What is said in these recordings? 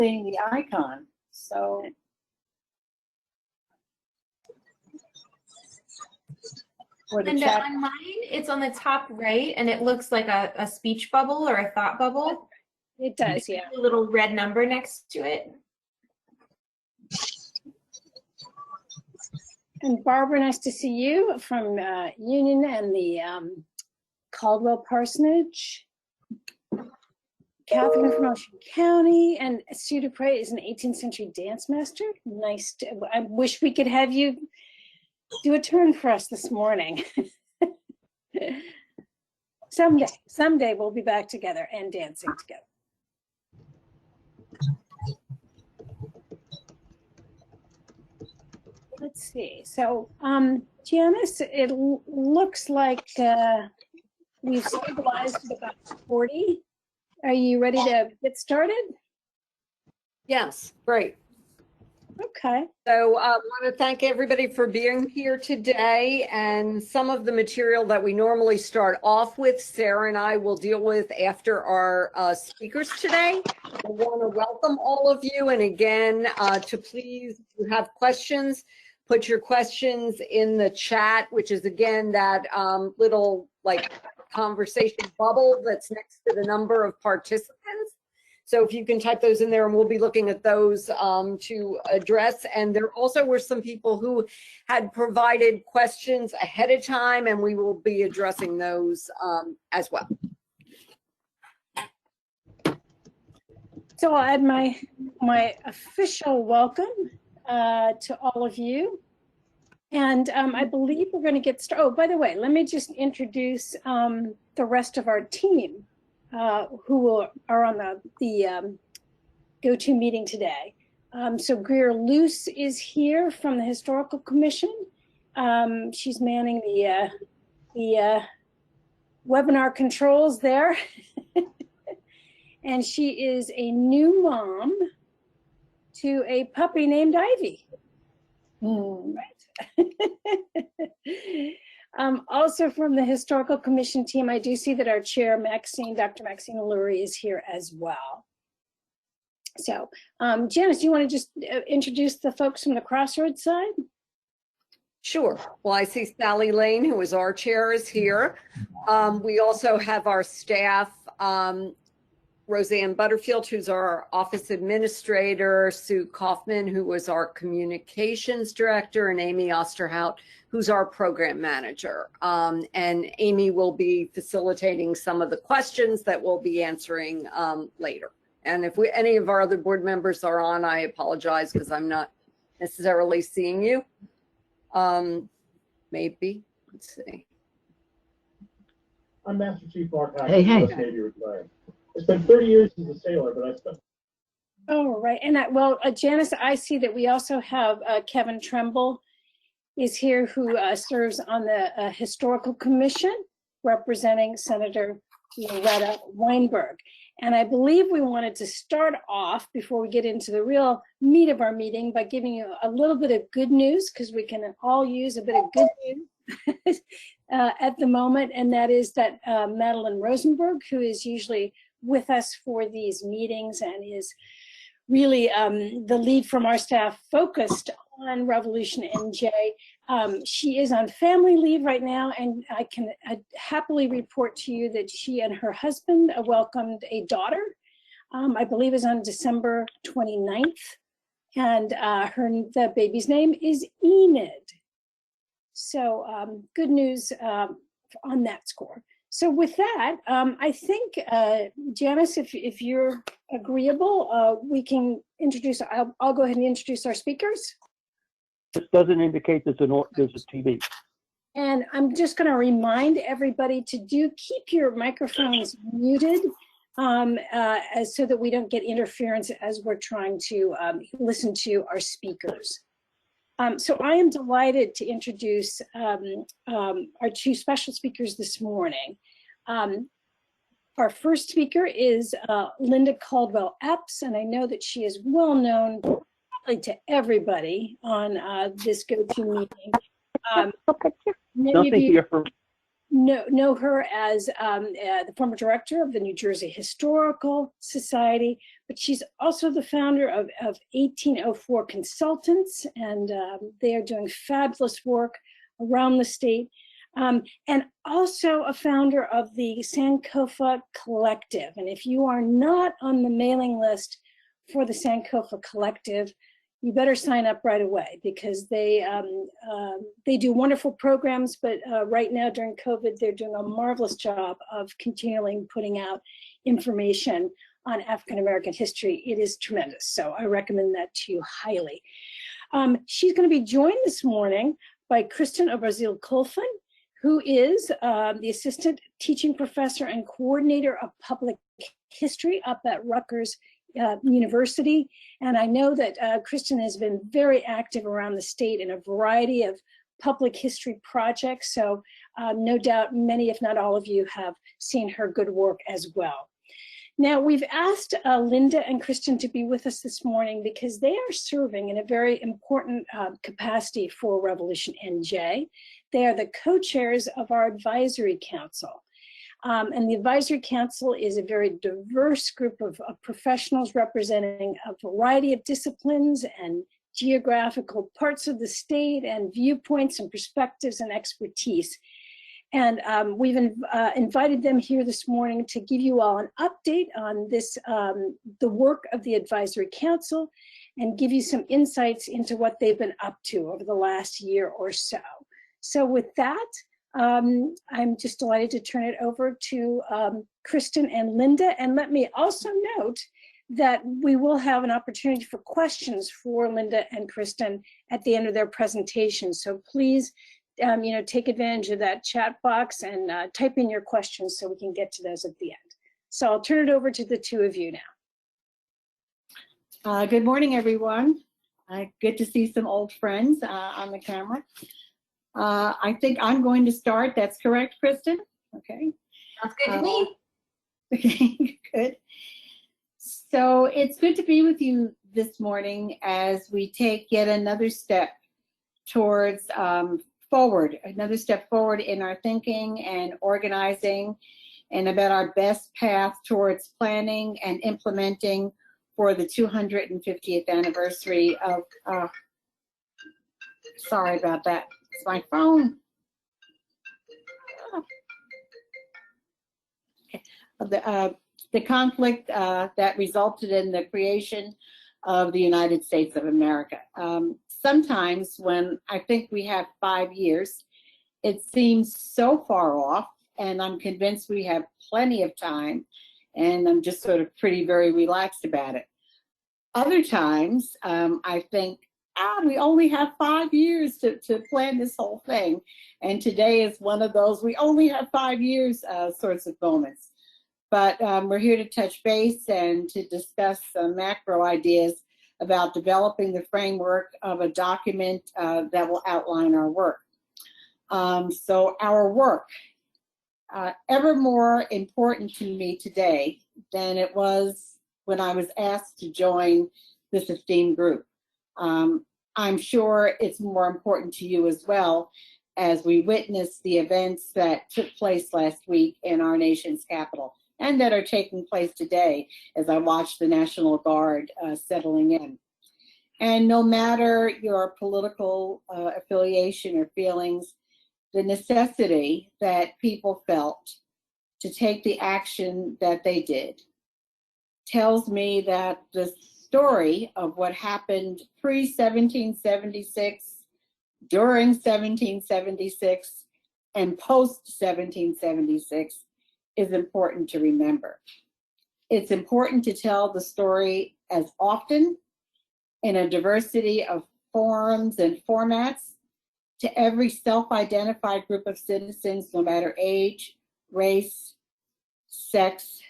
seeing the icon. So And on mine, it's on the top right, and it looks like a speech bubble or a thought bubble. It does, yeah. A little red number next to it. And Barbara, nice to see you from Union and the Caldwell Parsonage. Catherine from Ocean County, and Sue Dupre is an 18th century dance master. Nice to, I wish we could have you do a turn for us this morning. Someday we'll be back together and dancing together. Let's see. So, Janice, it looks like we've stabilized at about 40. Are you ready to get started? Yes, great. Okay. So I want to thank everybody for being here today. And some of the material that we normally start off with, Sarah and I will deal with after our speakers today. I want to welcome all of you. And again, to please, if you have questions, put your questions in the chat, which is again that little like conversation bubble that's next to the number of participants. So if you can type those in there, and we'll be looking at those to address. And there also were some people who had provided questions ahead of time, and we will be addressing those as well. So I'll add my official welcome to all of you. And I believe we're going to get started. Oh, by the way, let me just introduce the rest of our team who are on the go-to meeting today. So Greer Luce is here from the Historical Commission. She's manning the webinar controls there. And she is a new mom to a puppy named Ivy. Right. Also from the Historical Commission team, I do see that our chair, Dr. Maxine Lurie, is here as well. So, Janice, do you want to just introduce the folks from the Crossroads side? Sure. Well, I see Sally Lane, who is our chair, is here. We also have our staff, Roseanne Butterfield, who's our office administrator, Sue Kaufman, who was our communications director, and Amy Osterhout, who's our program manager. And Amy will be facilitating some of the questions that we'll be answering later. And if any of our other board members are on, I apologize because I'm not necessarily seeing you. Maybe, let's see. I'm Master Chief Archivist. Hey. Navy retired. It's been 30 years as a sailor, but I spent. Oh, right. And Janice, I see that we also have Kevin Tremble is here, who serves on the Historical Commission, representing Senator Loretta Weinberg. And I believe we wanted to start off, before we get into the real meat of our meeting, by giving you a little bit of good news, because we can all use a bit of good news at the moment. And that is that Madeline Rosenberg, who is usually with us for these meetings and is really the lead from our staff focused on Revolution NJ. She is on family leave right now, and I can happily report to you that she and her husband welcomed a daughter, I believe is on December 29th, and the baby's name is Enid. So good news on that score. So with that, I think, Janice, if you're agreeable, we can introduce, I'll go ahead and introduce our speakers. This doesn't indicate there's a TV. And I'm just going to remind everybody to keep your microphones muted so that we don't get interference as we're trying to listen to our speakers. So I am delighted to introduce our two special speakers this morning. Our first speaker is Linda Caldwell Epps, and I know that she is well known to everybody on this go-to meeting. Many of you know her as the former director of the New Jersey Historical Society, but she's also the founder of 1804 Consultants, and they are doing fabulous work around the state. And also a founder of the Sankofa Collective. And if you are not on the mailing list for the Sankofa Collective, you better sign up right away, because they do wonderful programs, but right now during COVID, they're doing a marvelous job of continually putting out information on African-American history. It is tremendous. So I recommend that to you highly. She's going to be joined this morning by Kristen Obrazil-Colfin, who is the assistant teaching professor and coordinator of public history up at Rutgers University. And I know that Kristen has been very active around the state in a variety of public history projects. So no doubt many, if not all of you, have seen her good work as well. Now, we've asked Linda and Kristen to be with us this morning because they are serving in a very important capacity for Revolution NJ. They are the co-chairs of our advisory council. And the advisory council is a very diverse group of professionals representing a variety of disciplines and geographical parts of the state and viewpoints and perspectives and expertise. And we've invited them here this morning to give you all an update on this, the work of the advisory council, and give you some insights into what they've been up to over the last year or so. So with that, I'm just delighted to turn it over to Kristen and Linda. And let me also note that we will have an opportunity for questions for Linda and Kristen at the end of their presentation. So please, take advantage of that chat box and type in your questions so we can get to those at the end. So I'll turn it over to the two of you now. Good morning, everyone. Good to see some old friends on the camera. I think I'm going to start. That's correct, Kristen? Okay. Sounds good to me. Okay, good. So it's good to be with you this morning as we take yet another step towards another step forward in our thinking and organizing, and about our best path towards planning and implementing for the 250th anniversary of, sorry about that, it's my phone. Okay. The conflict that resulted in the creation of the United States of America. Sometimes when I think we have 5 years, it seems so far off, and I'm convinced we have plenty of time, and I'm just sort of very relaxed about it. Other times, I think, we only have 5 years to plan this whole thing, and today is one of those we only have 5 years sorts of moments. But we're here to touch base and to discuss some macro ideas about developing the framework of a document that will outline our work. So our work, ever more important to me today than it was when I was asked to join this esteemed group. I'm sure it's more important to you as well as we witness the events that took place last week in our nation's capital, and that are taking place today as I watch the National Guard settling in. And no matter your political affiliation or feelings, the necessity that people felt to take the action that they did tells me that the story of what happened pre-1776, during 1776, and post-1776 is important to remember. It's important to tell the story as often, in a diversity of forums and formats, to every self-identified group of citizens, no matter age, race, sex.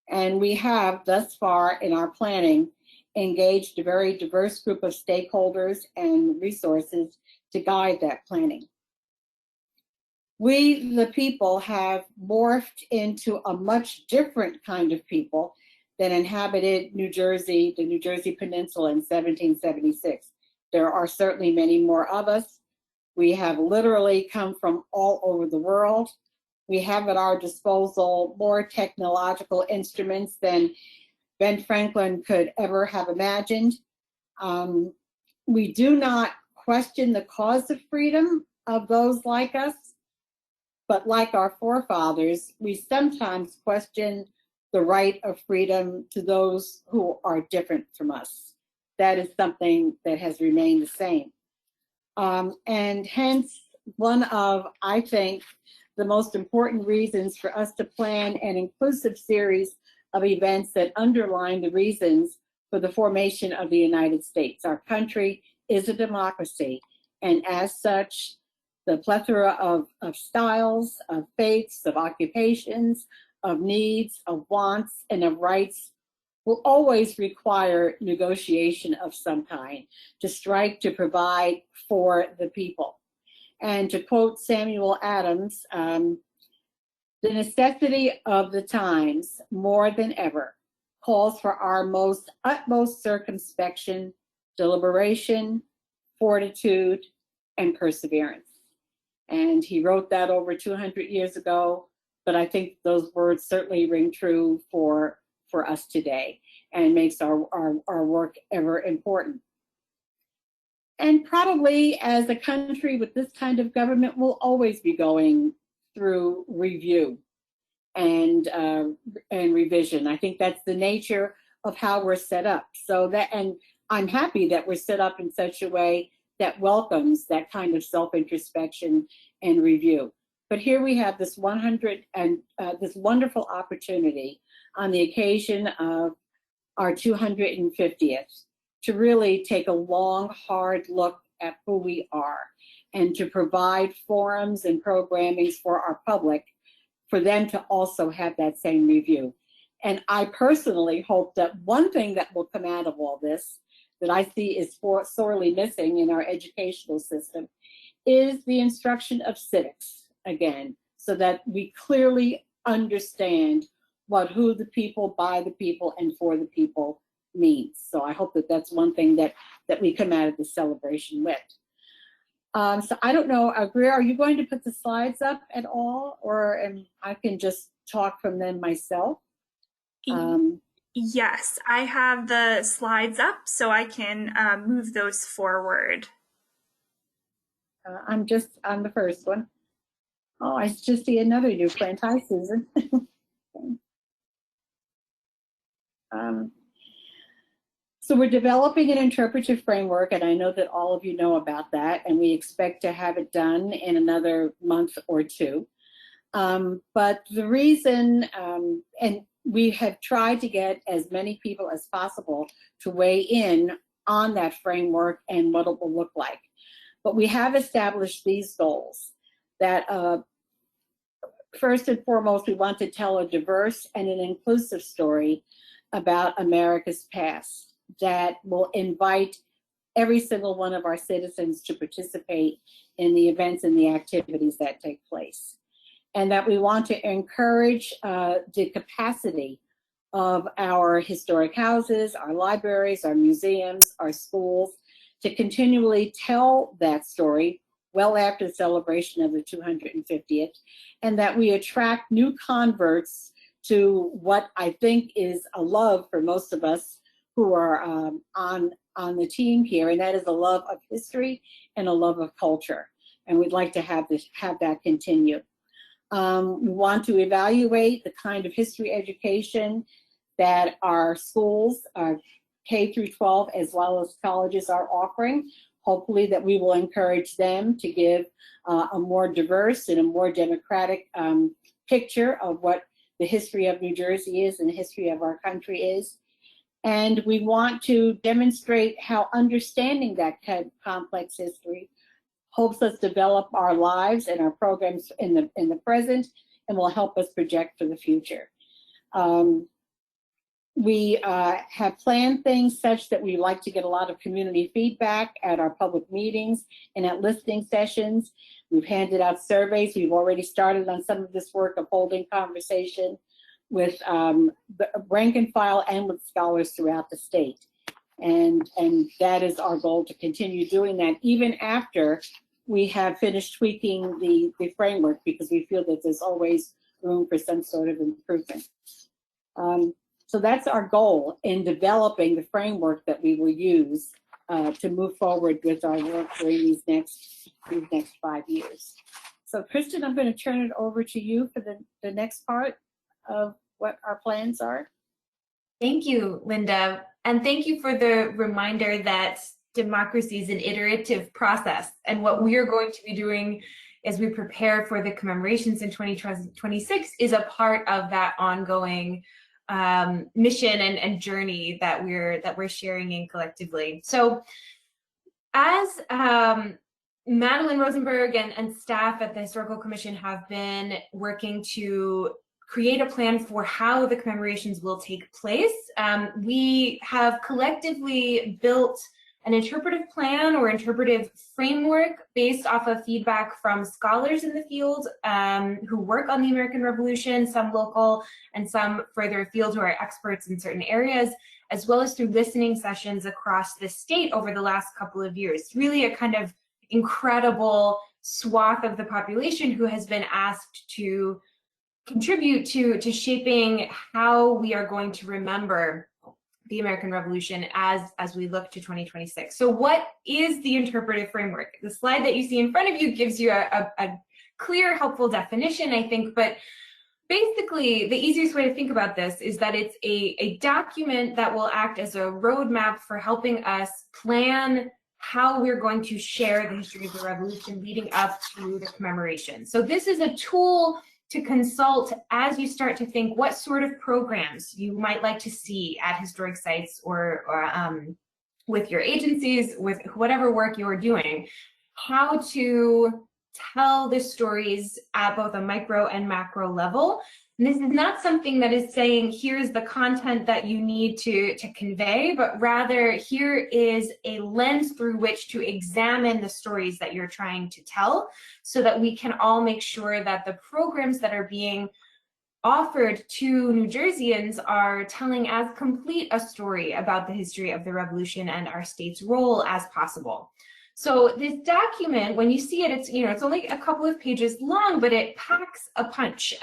And we have thus far in our planning engaged a very diverse group of stakeholders and resources to guide that planning. We, the people, have morphed into a much different kind of people that inhabited New Jersey, the New Jersey Peninsula in 1776. There are certainly many more of us. We have literally come from all over the world. We have at our disposal more technological instruments than Ben Franklin could ever have imagined. We do not question the cause of freedom of those like us, but like our forefathers, we sometimes question the right of freedom to those who are different from us. That is something that has remained the same. And hence, one of, I think, the most important reasons for us to plan an inclusive series of events that underline the reasons for the formation of the United States. Our country is a democracy, and as such, the plethora of styles, of faiths, of occupations, of needs, of wants, and of rights will always require negotiation of some kind to strike to provide for the people. And to quote Samuel Adams, the necessity of the times, more than ever, calls for our utmost circumspection, deliberation, fortitude, and perseverance. And he wrote that over 200 years ago, but I think those words certainly ring true for us today and makes our work ever important. And probably as a country with this kind of government, we'll always be going through review and revision. I think that's the nature of how we're set up. So that, and I'm happy that we're set up in such a way that welcomes that kind of self-introspection and review. But here we have this this wonderful opportunity on the occasion of our 250th to really take a long, hard look at who we are and to provide forums and programmings for our public for them to also have that same review. And I personally hope that one thing that will come out of all this that I see is sorely missing in our educational system is the instruction of civics again, so that we clearly understand what who the people, by the people, and for the people means. So I hope that that's one thing that we come out of the celebration with. So I don't know, Greer, are you going to put the slides up at all, or I can just talk from them myself? Yes, I have the slides up, so I can move those forward. I'm just on the first one. Oh, I just see another new friend. Hi, Susan. So we're developing an interpretive framework, and I know that all of you know about that, and we expect to have it done in another month or two. But the reason, and we have tried to get as many people as possible to weigh in on that framework and what it will look like. But we have established these goals that first and foremost, we want to tell a diverse and an inclusive story about America's past that will invite every single one of our citizens to participate in the events and the activities that take place. And that we want to encourage the capacity of our historic houses, our libraries, our museums, our schools, to continually tell that story well after the celebration of the 250th, and that we attract new converts to what I think is a love for most of us who are on the team here, and that is a love of history and a love of culture. And we'd like to have that continue. We want to evaluate the kind of history education that our schools, K through 12, as well as colleges, are offering. Hopefully that we will encourage them to give a more diverse and a more democratic picture of what the history of New Jersey is and the history of our country is. And we want to demonstrate how understanding that complex history helps us develop our lives and our programs in the present, and will help us project for the future. We have planned things such that we like to get a lot of community feedback at our public meetings and at listening sessions. We've handed out surveys. We've already started on some of this work of holding conversation with the rank and file and with scholars throughout the state. And that is our goal, to continue doing that even after we have finished tweaking the framework, because we feel that there's always room for some sort of improvement. So that's our goal in developing the framework that we will use to move forward with our work during these next 5 years. So Kristen, I'm going to turn it over to you for the next part of what our plans are. Thank you, Linda. And thank you for the reminder that democracy is an iterative process. And what we are going to be doing as we prepare for the commemorations in 2026 is a part of that ongoing mission and journey that we're sharing in collectively. So as Madeline Rosenberg and staff at the Historical Commission have been working to create a plan for how the commemorations will take place, we have collectively built an interpretive plan or interpretive framework based off of feedback from scholars in the field who work on the American Revolution, some local and some further afield who are experts in certain areas, as well as through listening sessions across the state over the last couple of years. Really a kind of incredible swath of the population who has been asked to contribute to shaping how we are going to remember the American Revolution as we look to 2026. So what is the interpretive framework? The slide that you see in front of you gives you a clear, helpful definition, I think, but basically the easiest way to think about this is that it's a document that will act as a roadmap for helping us plan how we're going to share the history of the revolution leading up to the commemoration. So this is a tool to consult as you start to think what sort of programs you might like to see at historic sites or with your agencies, with whatever work you're doing, how to tell the stories at both a micro and macro level. And this is not something that is saying, here's the content that you need to convey, but rather here is a lens through which to examine the stories that you're trying to tell so that we can all make sure that the programs that are being offered to New Jerseyans are telling as complete a story about the history of the revolution and our state's role as possible. So this document, when you see it, it's only a couple of pages long, but it packs a punch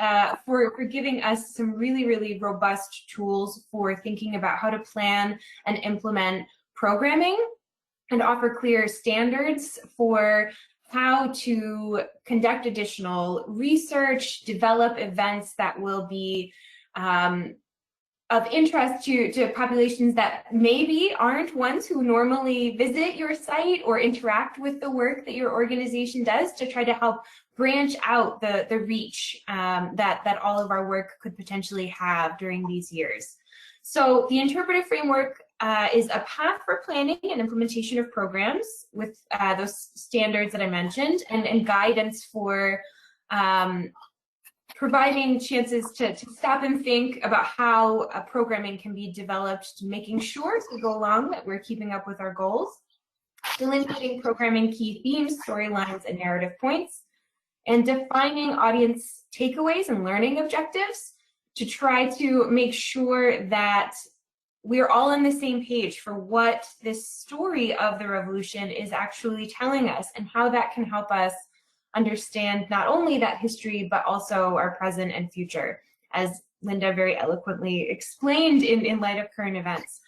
for giving us some really, really robust tools for thinking about how to plan and implement programming and offer clear standards for how to conduct additional research, develop events that will be of interest to populations that maybe aren't ones who normally visit your site or interact with the work that your organization does, to try to help branch out the reach that all of our work could potentially have during these years. So the interpretive framework is a path for planning and implementation of programs with those standards that I mentioned, and guidance for providing chances to stop and think about how programming can be developed, making sure as we go along that we're keeping up with our goals, delineating programming key themes, storylines, and narrative points, and defining audience takeaways and learning objectives to try to make sure that we're all on the same page for what this story of the revolution is actually telling us and how that can help us understand not only that history, but also our present and future, as Linda very eloquently explained in light of current events.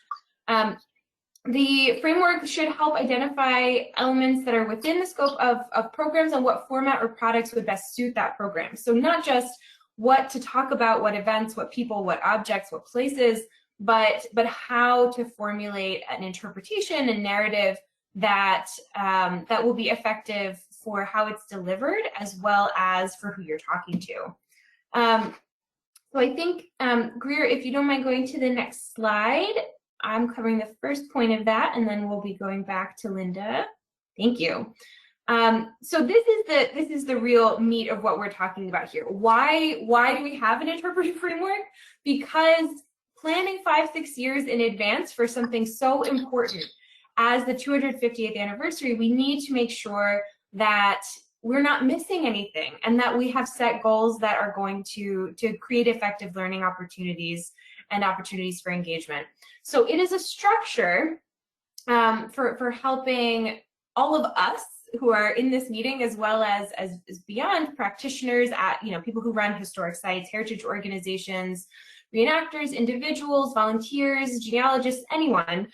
The framework should help identify elements that are within the scope of programs and what format or products would best suit that program. So not just what to talk about, what events, what people, what objects, what places, but how to formulate an interpretation and narrative that that will be effective for how it's delivered, as well as for who you're talking to. So I think, Greer, if you don't mind going to the next slide, I'm covering the first point of that, and then we'll be going back to Linda. Thank you. So this is the real meat of what we're talking about here. Why do we have an interpretive framework? Because planning 5-6 years in advance for something so important as the 250th anniversary, we need to make sure that we're not missing anything and that we have set goals that are going to create effective learning opportunities and opportunities for engagement. So it is a structure for helping all of us who are in this meeting, as well as beyond, practitioners, at people who run historic sites, heritage organizations, reenactors, individuals, volunteers, genealogists, anyone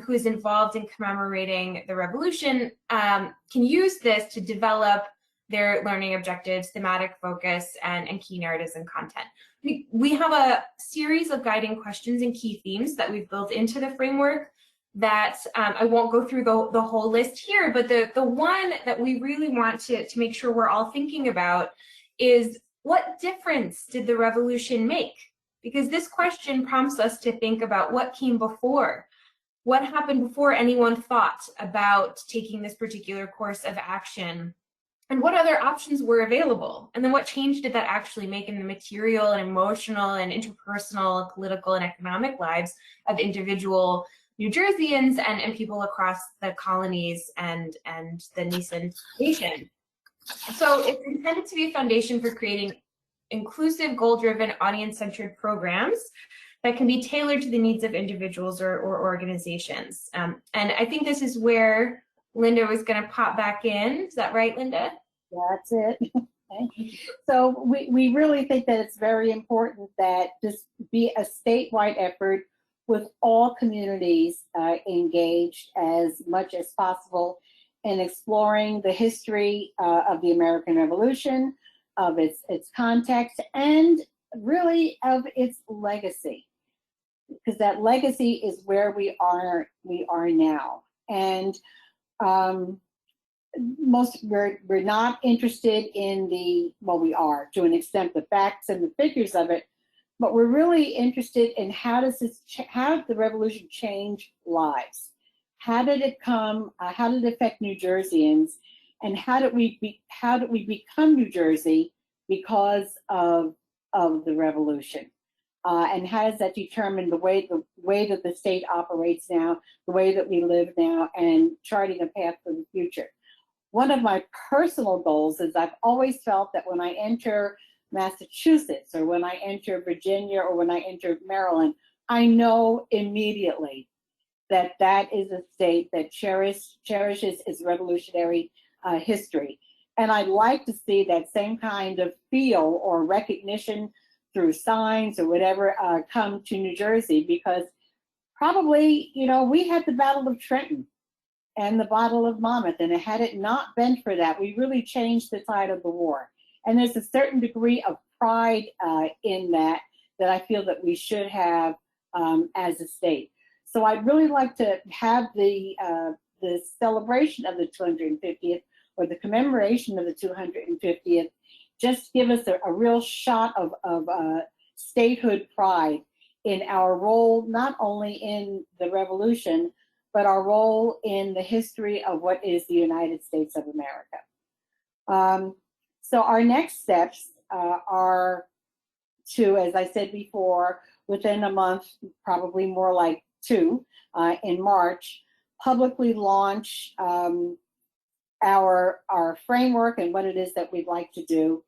who is involved in commemorating the revolution can use this to develop their learning objectives, thematic focus, and key narratives and content. We have a series of guiding questions and key themes that we've built into the framework that I won't go through the whole list here, but the one that we really want to make sure we're all thinking about is, what difference did the revolution make? Because this question prompts us to think about what came before. What happened before anyone thought about taking this particular course of action? And what other options were available? And then what change did that actually make in the material and emotional and interpersonal, political and economic lives of individual New Jerseyans and people across the colonies and the nascent nation? So it's intended to be a foundation for creating inclusive, goal-driven, audience-centered programs that can be tailored to the needs of individuals or organizations. And I think this is where Linda was going to pop back in. Is that right, Linda? That's it. Okay. So we really think that it's very important that this be a statewide effort with all communities engaged as much as possible in exploring the history of the American Revolution, of its context, and really of its legacy, because that legacy is where we are now. And we're not interested in we are to an extent, the facts and the figures of it, but we're really interested in how did the revolution change lives? How did it come? How did it affect New Jerseyans? And how did we become New Jersey because of the revolution? And how does that determine the way that the state operates now, the way that we live now, and charting a path for the future? One of my personal goals is I've always felt that when I enter Massachusetts or when I enter Virginia or when I enter Maryland, I know immediately that that is a state that cherishes its revolutionary history. And I'd like to see that same kind of feel or recognition through signs or whatever come to New Jersey, because probably, we had the Battle of Trenton and the Battle of Monmouth, and had it not been for that, we really changed the tide of the war. And there's a certain degree of pride in that I feel that we should have as a state. So I'd really like to have the celebration of the 250th or the commemoration of the 250th just give us a real shot of statehood pride in our role, not only in the revolution, but our role in the history of what is the United States of America. So our next steps are to, as I said before, within a month, probably more like 2, in March, publicly launch our framework and what it is that we'd like to do,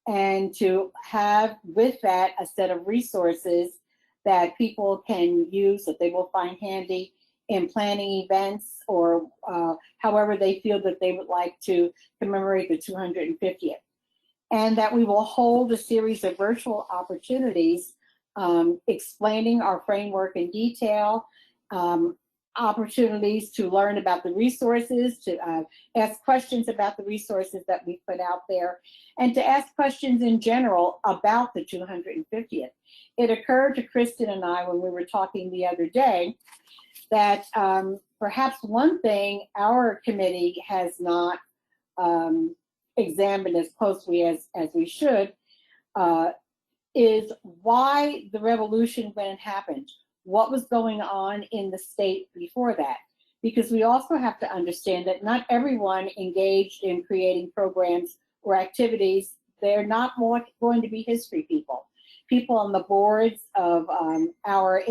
and to have with that a set of resources that people can use, that they will find handy in planning events or however they feel that they would like to commemorate the 250th. And that we will hold a series of virtual opportunities explaining our framework in detail, opportunities to learn about the resources, to ask questions about the resources that we put out there, and to ask questions in general about the 250th. It occurred to Kristen and I when we were talking the other day that perhaps one thing our committee has not examined as closely as we should is why the revolution, when it happened, what was going on in the state before that. Because we also have to understand that not everyone engaged in creating programs or activities, they're not more going to be history people. People on the boards of our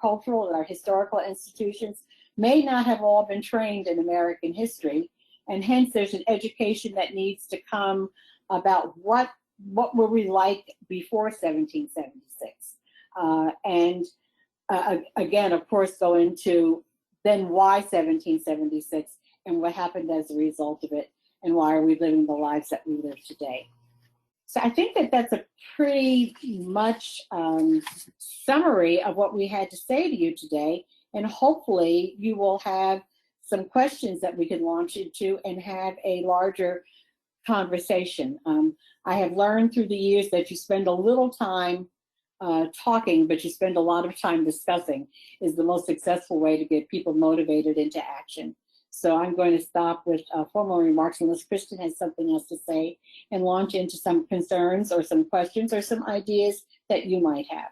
cultural and our historical institutions may not have all been trained in American history, and hence there's an education that needs to come about what were we like before 1776. Again, of course, go into then why 1776 and what happened as a result of it, and why are we living the lives that we live today. So I think that that's a pretty much summary of what we had to say to you today. And hopefully you will have some questions that we can launch into and have a larger conversation. I have learned through the years that you spend a little time talking, but you spend a lot of time discussing is the most successful way to get people motivated into action. So I'm going to stop with formal remarks unless Kristen has something else to say and launch into some concerns or some questions or some ideas that you might have.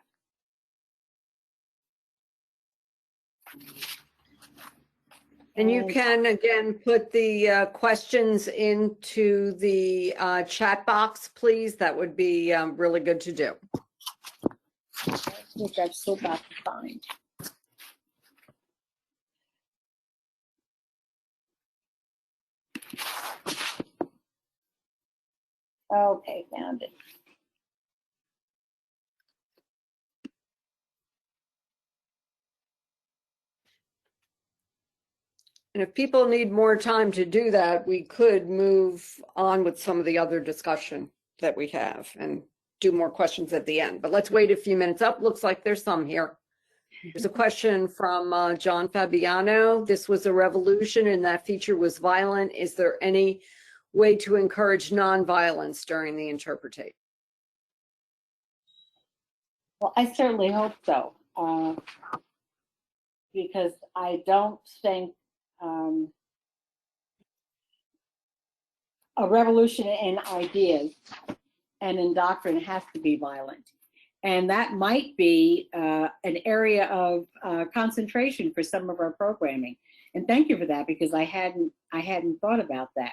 And you can, again, put the questions into the chat box, please. That would be really good to do. Which I've still got to find. Okay, found it. And if people need more time to do that, we could move on with some of the other discussion that we have and do more questions at the end. But let's wait a few minutes up. Looks like there's some here. There's a question from John Fabiano. This was a revolution and that feature was violent. Is there any way to encourage nonviolence during the interpretation? Well, I certainly hope so, because I don't think a revolution in ideas and in doctrine has to be violent. And that might be an area of concentration for some of our programming. And thank you for that, because I hadn't thought about that.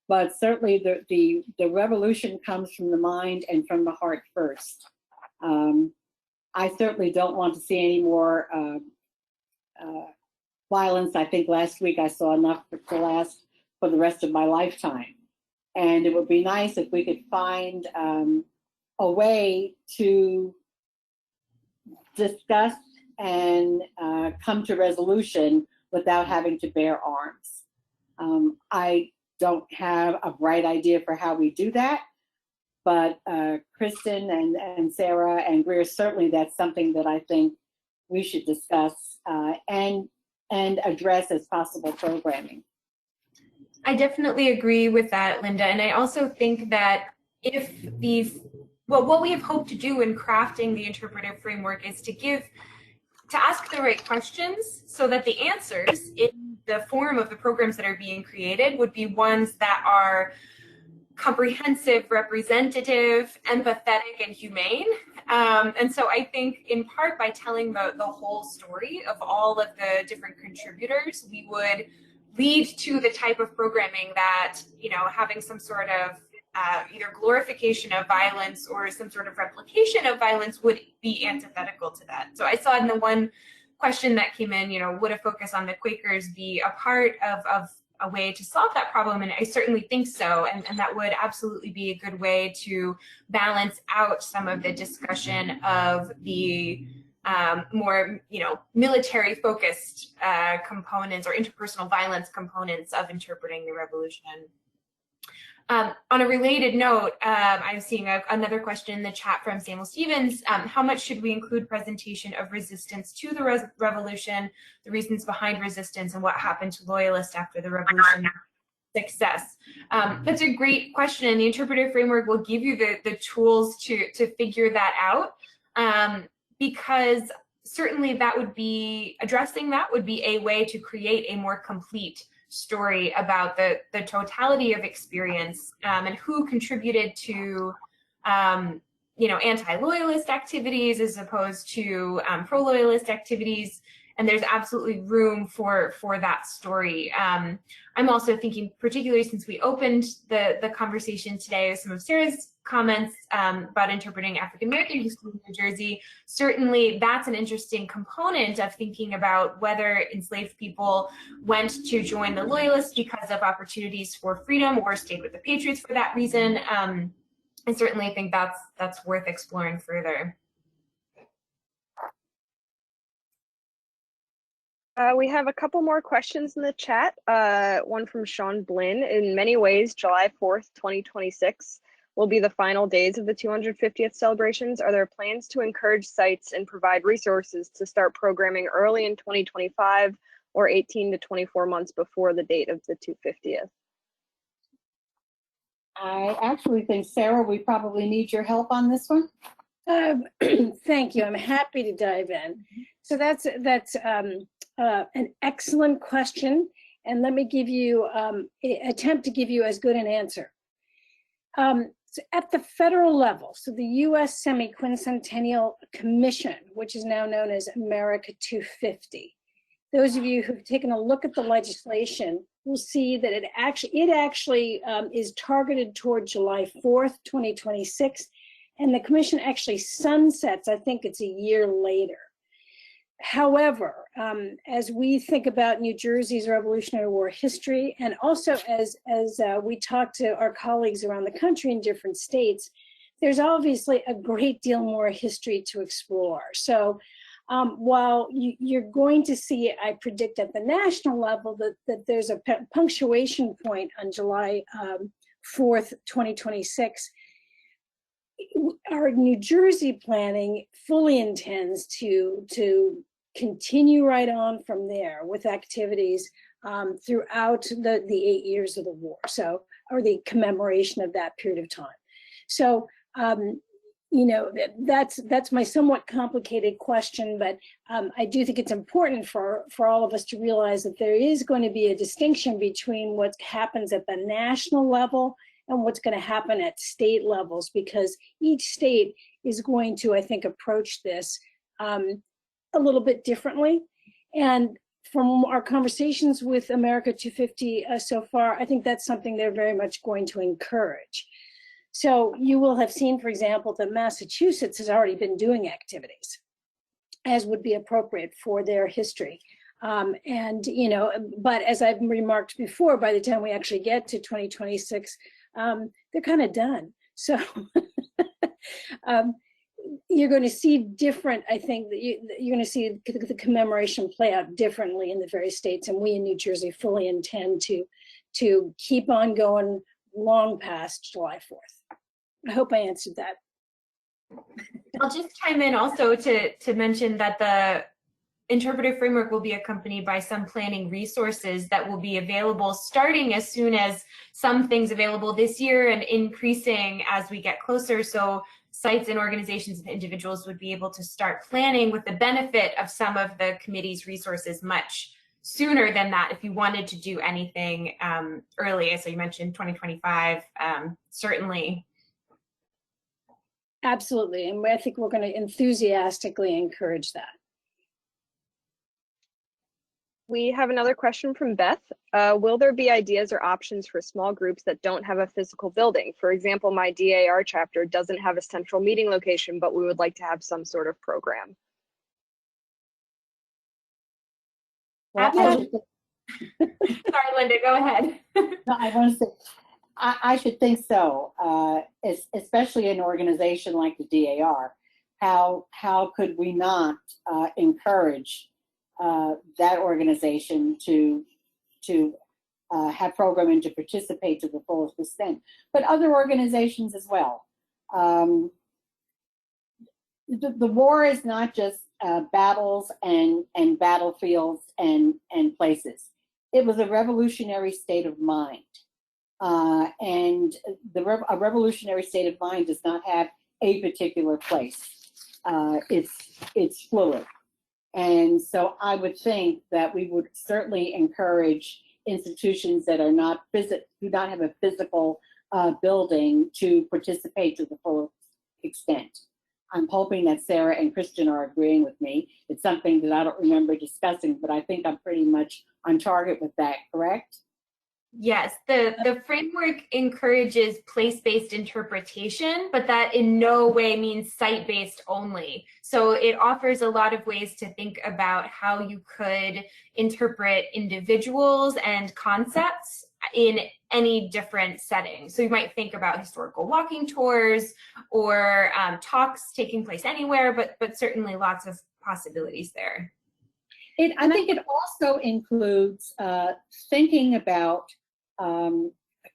But certainly the revolution comes from the mind and from the heart first. I certainly don't want to see any more violence. I think last week I saw enough to last for the rest of my lifetime. And it would be nice if we could find a way to discuss and come to resolution without having to bear arms. I don't have a bright idea for how we do that, but Kristen and Sarah and Greer, certainly that's something that I think we should discuss and address as possible programming. I definitely agree with that, Linda. And I also think that if what we have hoped to do in crafting the interpretive framework is to ask the right questions so that the answers in the form of the programs that are being created would be ones that are comprehensive, representative, empathetic, and humane. And so I think in part by telling the whole story of all of the different contributors, we would lead to the type of programming that, having some sort of either glorification of violence or some sort of replication of violence would be antithetical to that. So I saw in the one question that came in, would a focus on the Quakers be a part of a way to solve that problem? And I certainly think so. And that would absolutely be a good way to balance out some of the discussion of the more, military focused components or interpersonal violence components of interpreting the revolution. On a related note, I'm seeing another question in the chat from Samuel Stevens. How much should we include presentation of resistance to the revolution, the reasons behind resistance, and what happened to loyalists after the revolution success? That's a great question, and the interpretive framework will give you the tools to figure that out, because certainly that would be, addressing that would be a way to create a more complete story about the totality of experience and who contributed to anti-loyalist activities as opposed to pro-loyalist activities, and there's absolutely room for that story. I'm also thinking, particularly since we opened the conversation today with some of Sarah's comments about interpreting African American history in New Jersey, certainly that's an interesting component of thinking about whether enslaved people went to join the Loyalists because of opportunities for freedom or stayed with the Patriots for that reason. I certainly think that's worth exploring further. We have a couple more questions in the chat. One from Sean Blinn. In many ways, July 4th, 2026 will be the final days of the 250th celebrations. Are there plans to encourage sites and provide resources to start programming early in 2025 or 18 to 24 months before the date of the 250th? I actually think, Sarah, we probably need your help on this one. Thank you. I'm happy to dive in. So that's an excellent question, and let me give you attempt to give you as good an answer. So at the federal level, so the U.S. Semi-Quincentennial Commission, which is now known as America 250. Those of you who've taken a look at the legislation will see that it actually is targeted toward July 4th, 2026, and the commission actually sunsets, I think it's a year later. However, as we think about New Jersey's Revolutionary War history, and also as we talk to our colleagues around the country in different states, there's obviously a great deal more history to explore. So while you're going to see, I predict at the national level that there's a punctuation point on July 4th, 2026, our New Jersey planning fully intends to continue right on from there with activities throughout the 8 years of the war, so, or the commemoration of that period of time. So, you know, that's my somewhat complicated question, but I do think it's important for all of us to realize that there is going to be a distinction between what happens at the national level and what's going to happen at state levels, because each state is going to, I think, approach this a little bit differently. And from our conversations with America 250 so far, I think that's something they're very much going to encourage. So you will have seen, for example, that Massachusetts has already been doing activities, as would be appropriate for their history. And, you know, but as I've remarked before, by the time we actually get to 2026, they're kind of done. So you're going to see different, I think, that you're going to see the commemoration play out differently in the various states. And we in New Jersey fully intend to keep on going long past July 4th. I hope I answered that. I'll just chime in also to mention that the Interpretive Framework will be accompanied by some planning resources that will be available starting as soon as some things available this year and increasing as we get closer. So sites and organizations and individuals would be able to start planning with the benefit of some of the committee's resources much sooner than that if you wanted to do anything early. So you mentioned 2025, certainly. Absolutely, and I think we're going to enthusiastically encourage that. We have another question from Beth. Will there be ideas or options for small groups that don't have a physical building? For example, my DAR chapter doesn't have a central meeting location, but we would like to have some sort of program. Well, Sorry, Linda, go ahead. No, I want to say, I should think so, especially an organization like the DAR. How could we not encourage that organization to have programming to participate to the fullest extent, but other organizations as well. The war is not just battles and battlefields and places. It was a revolutionary state of mind. And a revolutionary state of mind does not have a particular place. It's fluid. And so I would think that we would certainly encourage institutions that are not do not have a physical building to participate to the full extent. I'm hoping that Sarah and Christian are agreeing with me. It's something that I don't remember discussing, but I think I'm pretty much on target with that, correct? Yes, the framework encourages place-based interpretation, but that in no way means site-based only. So it offers a lot of ways to think about how you could interpret individuals and concepts in any different setting. So you might think about historical walking tours or talks taking place anywhere, but certainly lots of possibilities there. I think it also includes thinking about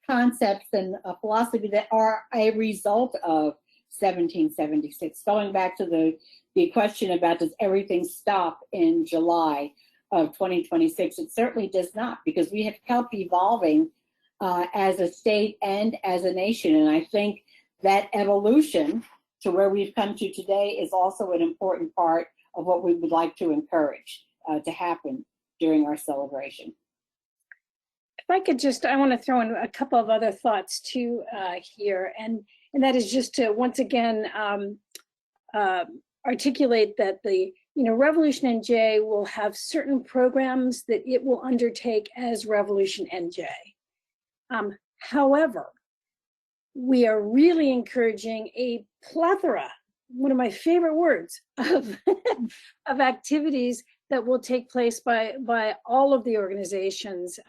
concepts and philosophy that are a result of 1776. Going back to the question about does everything stop in July of 2026, it certainly does not, because we have kept evolving as a state and as a nation. And I think that evolution to where we've come to today is also an important part of what we would like to encourage to happen during our celebration. If I could just, I want to throw in a couple of other thoughts too here, and that is just to once again articulate that the Revolution NJ will have certain programs that it will undertake as Revolution NJ. However, we are really encouraging a plethora, one of my favorite words, of activities that will take place by all of the organizations,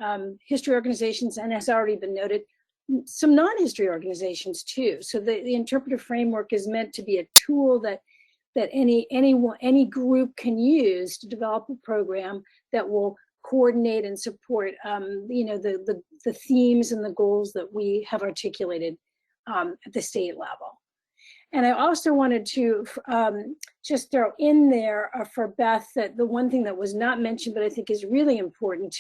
history organizations, and has already been noted, some non-history organizations too. So the interpretive framework is meant to be a tool that any group can use to develop a program that will coordinate and support the themes and the goals that we have articulated at the state level. And I also wanted to just throw in there for Beth that the one thing that was not mentioned, but I think is really important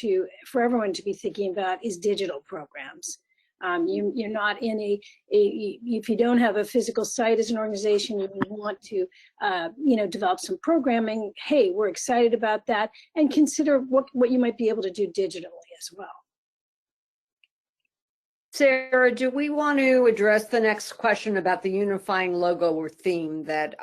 for everyone to be thinking about, is digital programs. You're not in if you don't have a physical site as an organization, you want to develop some programming. Hey, we're excited about that, and consider what you might be able to do digitally as well. Sarah, do we want to address the next question about the unifying logo or theme that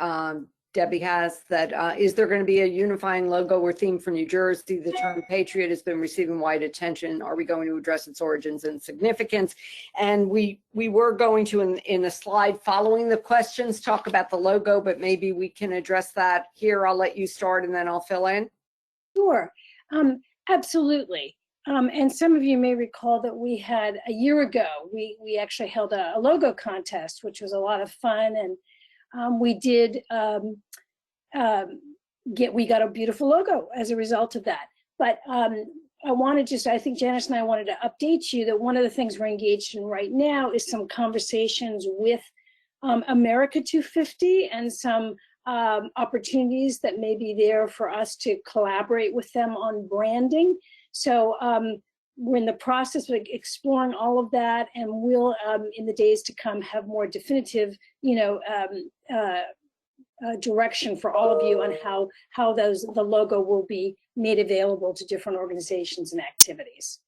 Debbie has? That is there going to be a unifying logo or theme for New Jersey? The term patriot has been receiving wide attention. Are we going to address its origins and significance? And we were going to, in a slide following the questions, talk about the logo, but maybe we can address that here. I'll let you start and then I'll fill in. Sure, absolutely. And some of you may recall that we had a year ago, we actually held a logo contest, which was a lot of fun, and we did we got a beautiful logo as a result of that. But I think Janice and I wanted to update you that one of the things we're engaged in right now is some conversations with America 250 and some opportunities that may be there for us to collaborate with them on branding. So we're in the process of exploring all of that, and we'll, in the days to come, have more definitive, direction for all of you on how the logo will be made available to different organizations and activities.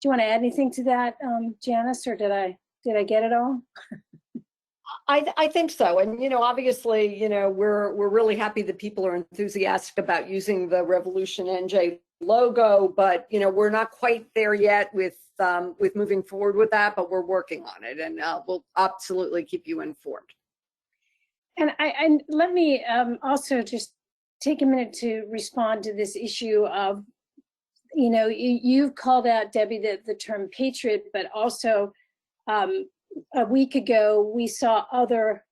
Do you want to add anything to that, Janice, or did I get it all? I think so. And, obviously, we're really happy that people are enthusiastic about using the Revolution NJ logo, but, we're not quite there yet with moving forward with that, but we're working on it, and we'll absolutely keep you informed. And let me also just take a minute to respond to this issue of, you've called out, Debbie, the term patriot, but also a week ago, we saw other,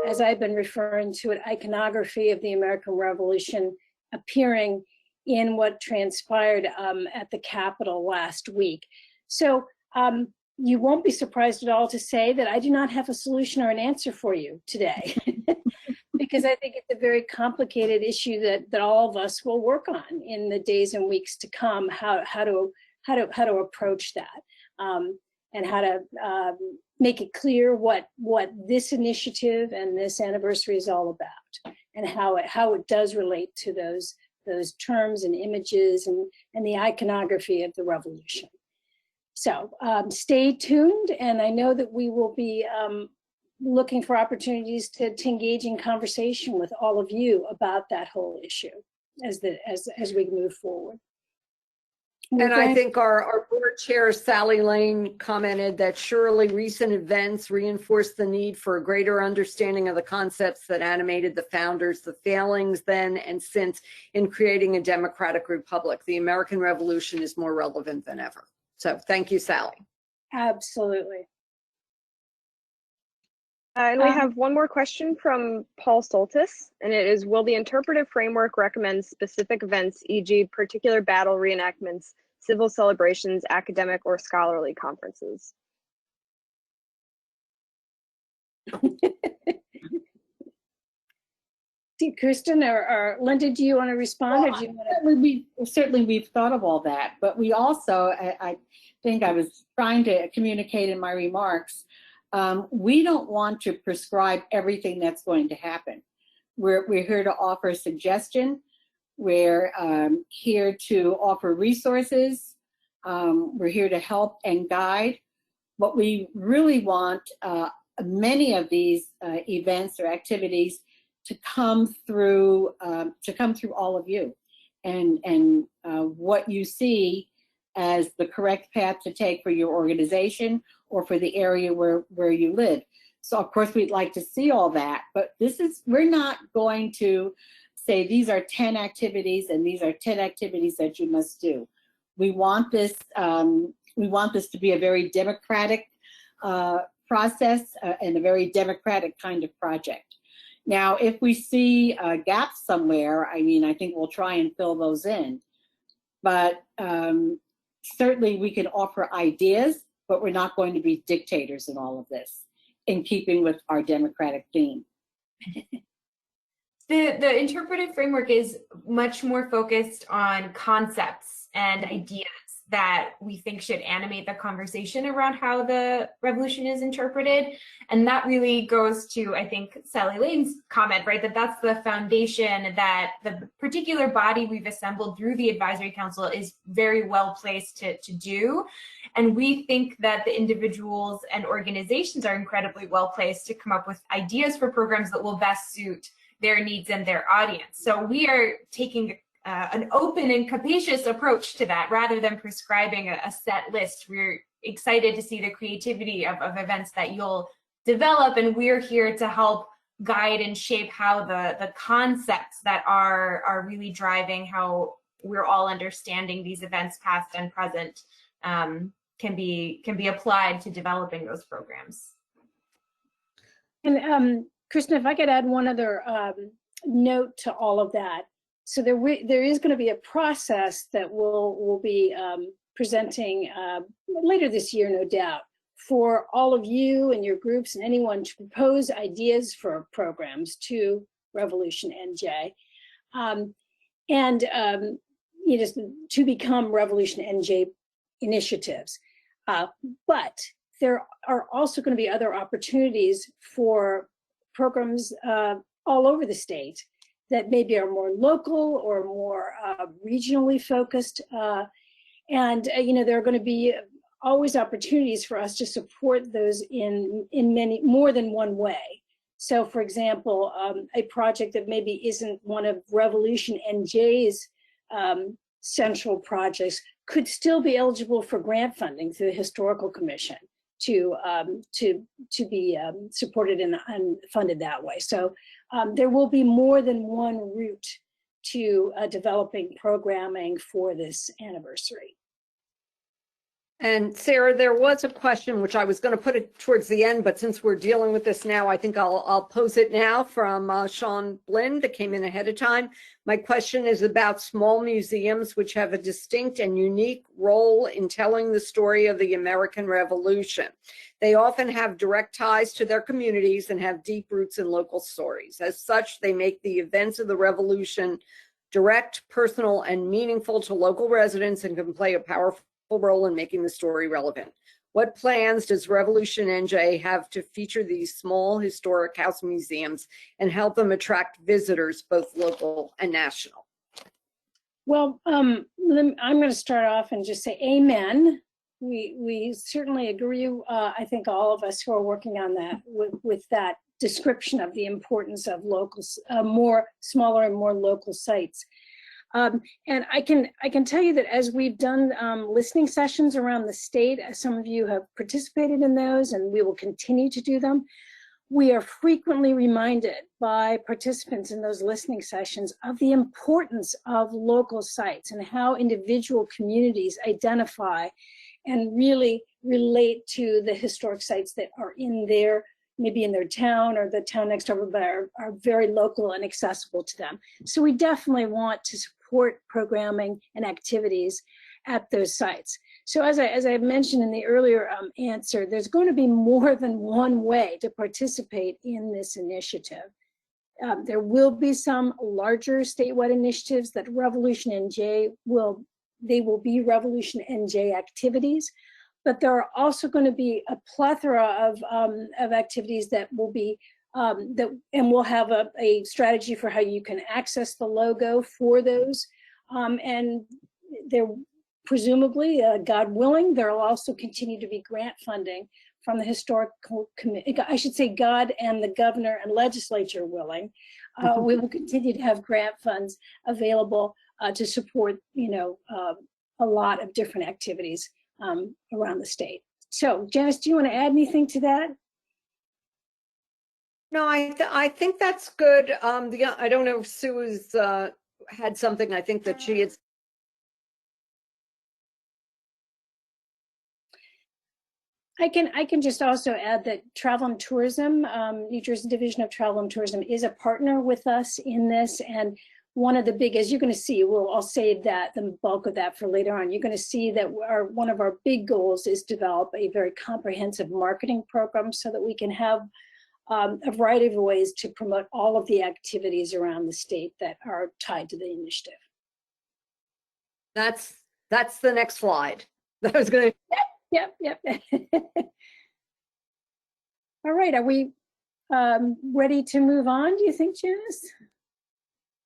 as I've been referring to it, iconography of the American Revolution appearing in what transpired at the Capitol last week. So you won't be surprised at all to say that I do not have a solution or an answer for you today, because I think it's a very complicated issue that all of us will work on in the days and weeks to come. How to approach that, and how to make it clear what this initiative and this anniversary is all about, and how it does relate to those terms and images and the iconography of the revolution. So stay tuned, and I know that we will be looking for opportunities to engage in conversation with all of you about that whole issue as we move forward. And I think our board chair, Sally Lane, commented that surely recent events reinforce the need for a greater understanding of the concepts that animated the founders, the failings then and since in creating a democratic republic. The American Revolution is more relevant than ever. So thank you, Sally. Absolutely. And we have one more question from Paul Soltis, and it is, will the interpretive framework recommend specific events, e.g. particular battle reenactments, civil celebrations, academic or scholarly conferences? See, Kristen or Linda, do you want to respond? Well, or do you want to... certainly we've thought of all that, but we also, I think I was trying to communicate in my remarks, we don't want to prescribe everything that's going to happen. We're here to offer a suggestion. We're here to offer resources. We're here to help and guide. But we really want many of these events or activities to come through all of you, and what you see as the correct path to take for your organization or for the area where you live. So of course we'd like to see all that, but we're not going to say these are 10 activities and these are 10 activities that you must do. We want this to be a very democratic process and a very democratic kind of project. Now, if we see gaps somewhere, I mean, I think we'll try and fill those in. But certainly we can offer ideas, but we're not going to be dictators in all of this, in keeping with our democratic theme. The interpretive framework is much more focused on concepts and ideas that we think should animate the conversation around how the revolution is interpreted. And that really goes to, I think, Sally Lane's comment, right? That's the foundation that the particular body we've assembled through the advisory council is very well placed to do. And we think that the individuals and organizations are incredibly well placed to come up with ideas for programs that will best suit their needs and their audience. So we are taking an open and capacious approach to that rather than prescribing a set list. We're excited to see the creativity of events that you'll develop, and we're here to help guide and shape how the concepts that are really driving how we're all understanding these events, past and present, can be applied to developing those programs. And Kristen, if I could add one other note to all of that. So there is going to be a process that we'll be presenting later this year, no doubt, for all of you and your groups and anyone to propose ideas for programs to Revolution NJ, you know, to become Revolution NJ initiatives. But there are also going to be other opportunities for programs all over the state that maybe are more local or more regionally focused. You know, there are going to be always opportunities for us to support those in many, more than one way. So for example, a project that maybe isn't one of Revolution NJ's central projects could still be eligible for grant funding through the Historical Commission to be supported and funded that way. So there will be more than one route to developing programming for this anniversary. And Sarah, there was a question which I was going to put it towards the end, but since we're dealing with this now, I think I'll pose it now from Sean Blinn that came in ahead of time. My question is about small museums which have a distinct and unique role in telling the story of the American Revolution. They often have direct ties to their communities and have deep roots in local stories. As such, they make the events of the Revolution direct, personal, and meaningful to local residents and can play a powerful role in making the story relevant. What plans does Revolution NJ have to feature these small historic house museums and help them attract visitors, both local and national? Well, I'm going to start off and just say amen. We certainly agree, I think all of us who are working on that with that description of the importance of local, more smaller and more local sites. And I can tell you that as we've done listening sessions around the state, some of you have participated in those and we will continue to do them. We are frequently reminded by participants in those listening sessions of the importance of local sites and how individual communities identify and really relate to the historic sites that are in their, maybe in their town or the town next over, but are very local and accessible to them. So we definitely want to support programming and activities at those sites. So as I mentioned in the earlier answer, there's going to be more than one way to participate in this initiative. There will be some larger statewide initiatives that Revolution NJ will be Revolution NJ activities, but there are also going to be a plethora of activities that will be and we'll have a strategy for how you can access the logo for those. And there, presumably, God willing, there will also continue to be grant funding from the historical committee. I should say God and the governor and legislature willing. We will continue to have grant funds available to support, a lot of different activities around the state. So, Janice, do you want to add anything to that? No, I think that's good. I don't know if Sue has had something. I think that she had. I can just also add that Travel and Tourism, New Jersey Division of Travel and Tourism, is a partner with us in this. And one of the big, as you're going to see, I'll save the bulk of that for later on. You're going to see that one of our big goals is develop a very comprehensive marketing program so that we can have a variety of ways to promote all of the activities around the state that are tied to the initiative. That's the next slide. That was going to. Yep. All right, are we ready to move on, do you think, Janice?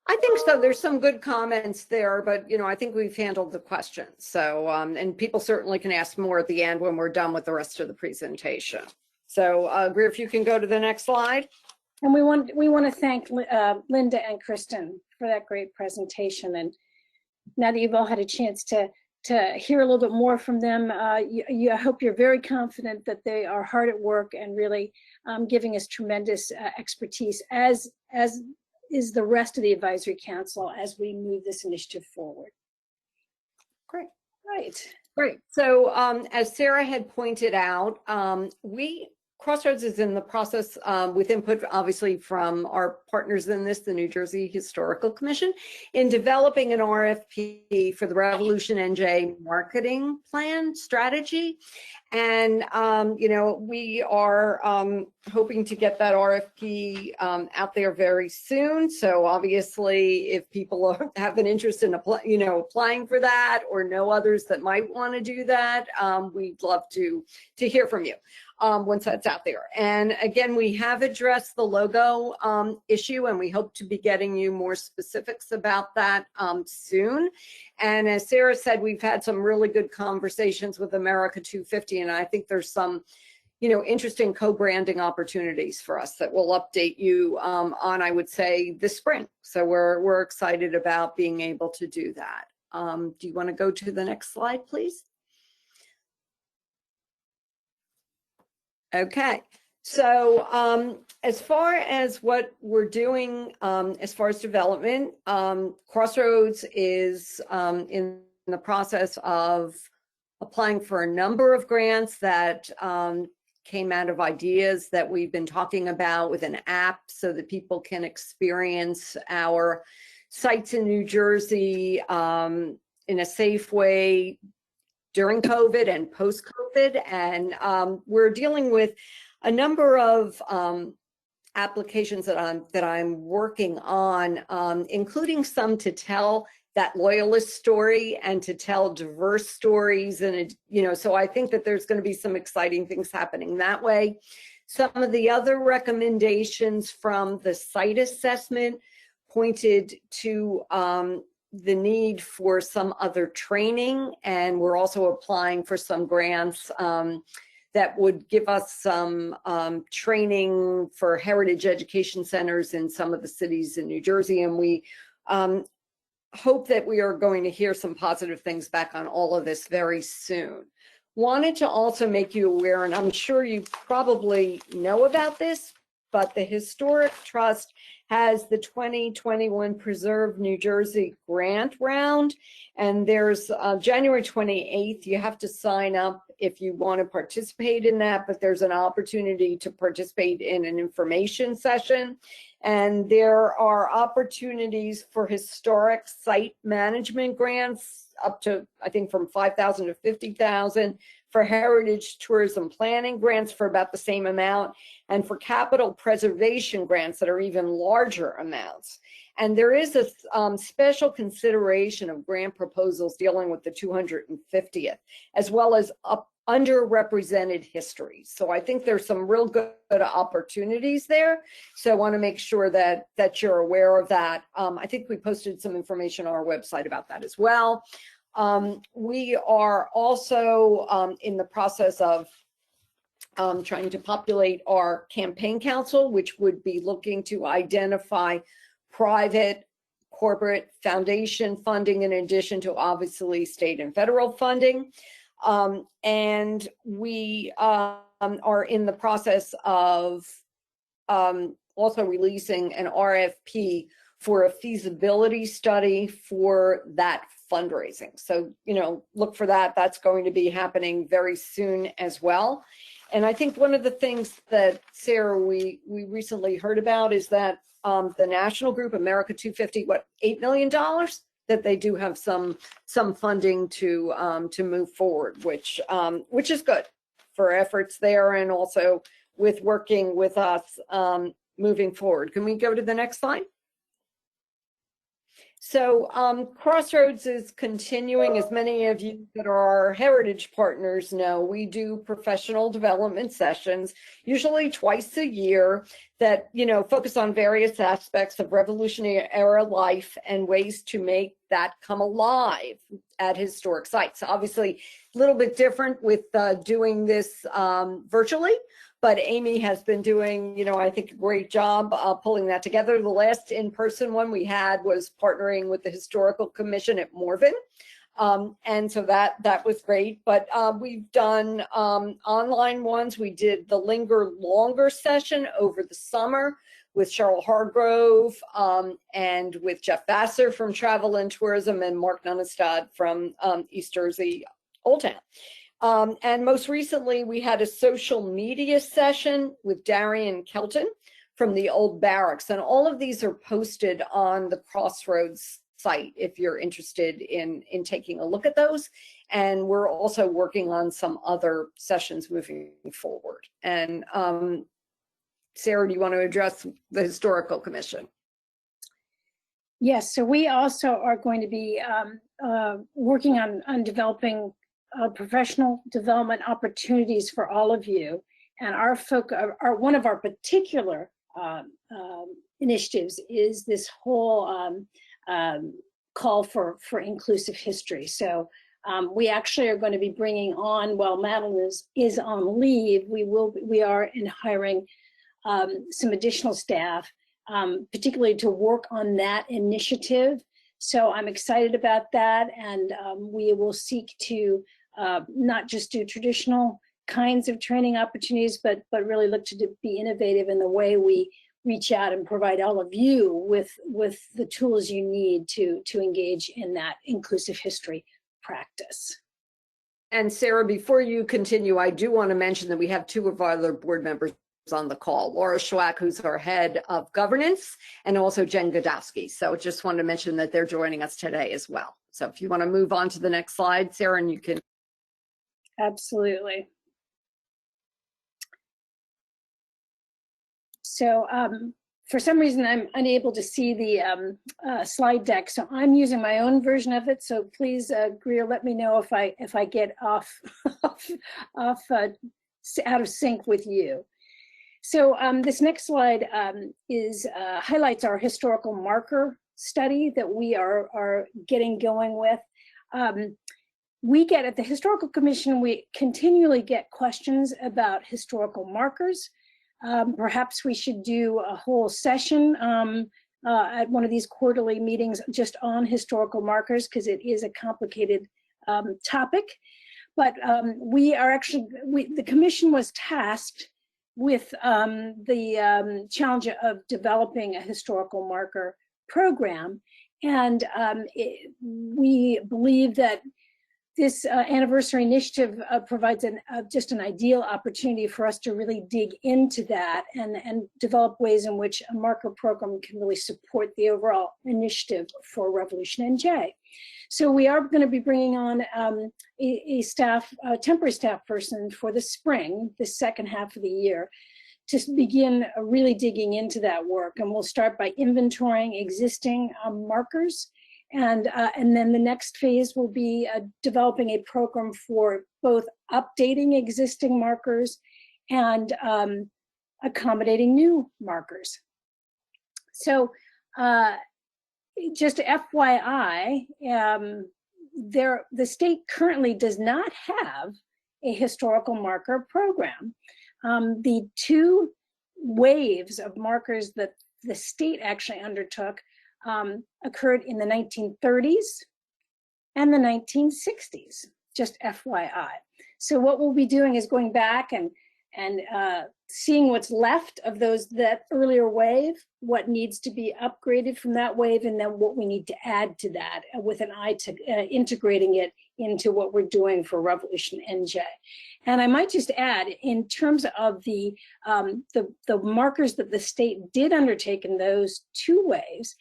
I think so. There's some good comments there, but I think we've handled the questions. So, and people certainly can ask more at the end when we're done with the rest of the presentation. So, Greer, if you can go to the next slide. And we want to thank Linda and Kristen for that great presentation. And now that you've all had a chance to hear a little bit more from them, I hope you're very confident that they are hard at work and really giving us tremendous expertise, as is the rest of the advisory council as we move this initiative forward. Great. Right. So as Sarah had pointed out, Crossroads is in the process with input, obviously, from our partners in this, the New Jersey Historical Commission, in developing an RFP for the Revolution NJ marketing plan strategy. And, we are hoping to get that RFP out there very soon. So obviously, if people have an interest in applying for that or know others that might want to do that, we'd love to hear from you. Once that's out there. And again, we have addressed the logo issue, and we hope to be getting you more specifics about that soon. And as Sarah said, we've had some really good conversations with America 250, and I think there's some interesting co-branding opportunities for us that we'll update you on, I would say, this spring. So we're excited about being able to do that. Do you want to go to the next slide, please? Okay, so as far as what we're doing as far as development, Crossroads is in the process of applying for a number of grants that came out of ideas that we've been talking about with an app so that people can experience our sites in New Jersey in a safe way during COVID and post-COVID. And we're dealing with a number of applications that I'm working on, including some to tell that loyalist story and to tell diverse stories. And, so I think that there's going to be some exciting things happening that way. Some of the other recommendations from the site assessment pointed to the need for some other training, and we're also applying for some grants that would give us some training for heritage education centers in some of the cities in New Jersey, and we hope that we are going to hear some positive things back on all of this very soon. Wanted to also make you aware, and I'm sure you probably know about this, but the Historic Trust has the 2021 Preserve New Jersey grant round, and there's January 28th. You have to sign up if you want to participate in that, but there's an opportunity to participate in an information session. And there are opportunities for historic site management grants up to, I think, from 5,000 to 50,000, for heritage tourism planning grants for about the same amount, and for capital preservation grants that are even larger amounts. And there is a special consideration of grant proposals dealing with the 250th, as well as underrepresented histories. So I think there's some real good opportunities there. So I want to make sure that you're aware of that. I think we posted some information on our website about that as well. We are also in the process of trying to populate our campaign council, which would be looking to identify private, corporate, foundation funding in addition to obviously state and federal funding. And we are in the process of also releasing an RFP for a feasibility study for that fundraising. So, you know, look for that. That's going to be happening very soon as well. And I think one of the things that, Sarah, we recently heard about is that the national group, America 250, what, $8 million? That they do have some funding to move forward, which is good for efforts there, and also with working with us moving forward. Can we go to the next slide? So Crossroads is continuing. As many of you that are our heritage partners know, we do professional development sessions, usually twice a year, that, you know, focus on various aspects of Revolutionary era life and ways to make that come alive at historic sites. Obviously, a little bit different with doing this virtually, but Amy has been doing, you know, I think a great job pulling that together. The last in-person one we had was partnering with the Historical Commission at Morven. And so that was great, but we've done online ones. We did the Linger Longer session over the summer with Cheryl Hargrove and with Jeff Vassar from Travel and Tourism, and Mark Nunnestad from East Jersey Old Town. And most recently, we had a social media session with Darian Kelton from the Old Barracks. And all of these are posted on the Crossroads site if you're interested in taking a look at those. And we're also working on some other sessions moving forward. And Sarah, do you want to address the Historical Commission? Yes, so we also are going to be working on developing professional development opportunities for all of you. And one of our particular initiatives is this whole call for inclusive history. So we actually are going to be bringing on, while Madeline is on leave, we are hiring some additional staff, particularly to work on that initiative. So I'm excited about that, and we will seek to not just do traditional kinds of training opportunities, but really look to be innovative in the way we reach out and provide all of you with the tools you need to engage in that inclusive history practice. And Sarah, before you continue, I do want to mention that we have two of our other board members on the call, Laura Schwack, who's our head of governance, and also Jen Godowski. So just wanted to mention that they're joining us today as well. So if you want to move on to the next slide, Sarah, and you can. Absolutely. So for some reason, I'm unable to see the slide deck, so I'm using my own version of it. So please, Greer, let me know if I get off out of sync with you. So this next slide highlights our historical marker study that we are getting going with. We get at the Historical Commission, we continually get questions about historical markers. Perhaps we should do a whole session at one of these quarterly meetings just on historical markers, because it is a complicated topic. But the Commission was tasked with the challenge of developing a historical marker program. And we believe that this anniversary initiative provides just an ideal opportunity for us to really dig into that and develop ways in which a marker program can really support the overall initiative for Revolution NJ. So we are going to be bringing on a temporary staff person for the spring, the second half of the year, to begin really digging into that work. And we'll start by inventorying existing markers. And then the next phase will be developing a program for both updating existing markers and accommodating new markers. So just FYI, the state currently does not have a historical marker program. The two waves of markers that the state actually undertook occurred in the 1930s and the 1960s, just FYI. So what we'll be doing is going back and seeing what's left of that earlier wave, what needs to be upgraded from that wave, and then what we need to add to that with an eye to integrating it into what we're doing for Revolution NJ. And I might just add, in terms of the markers that the state did undertake in those two waves,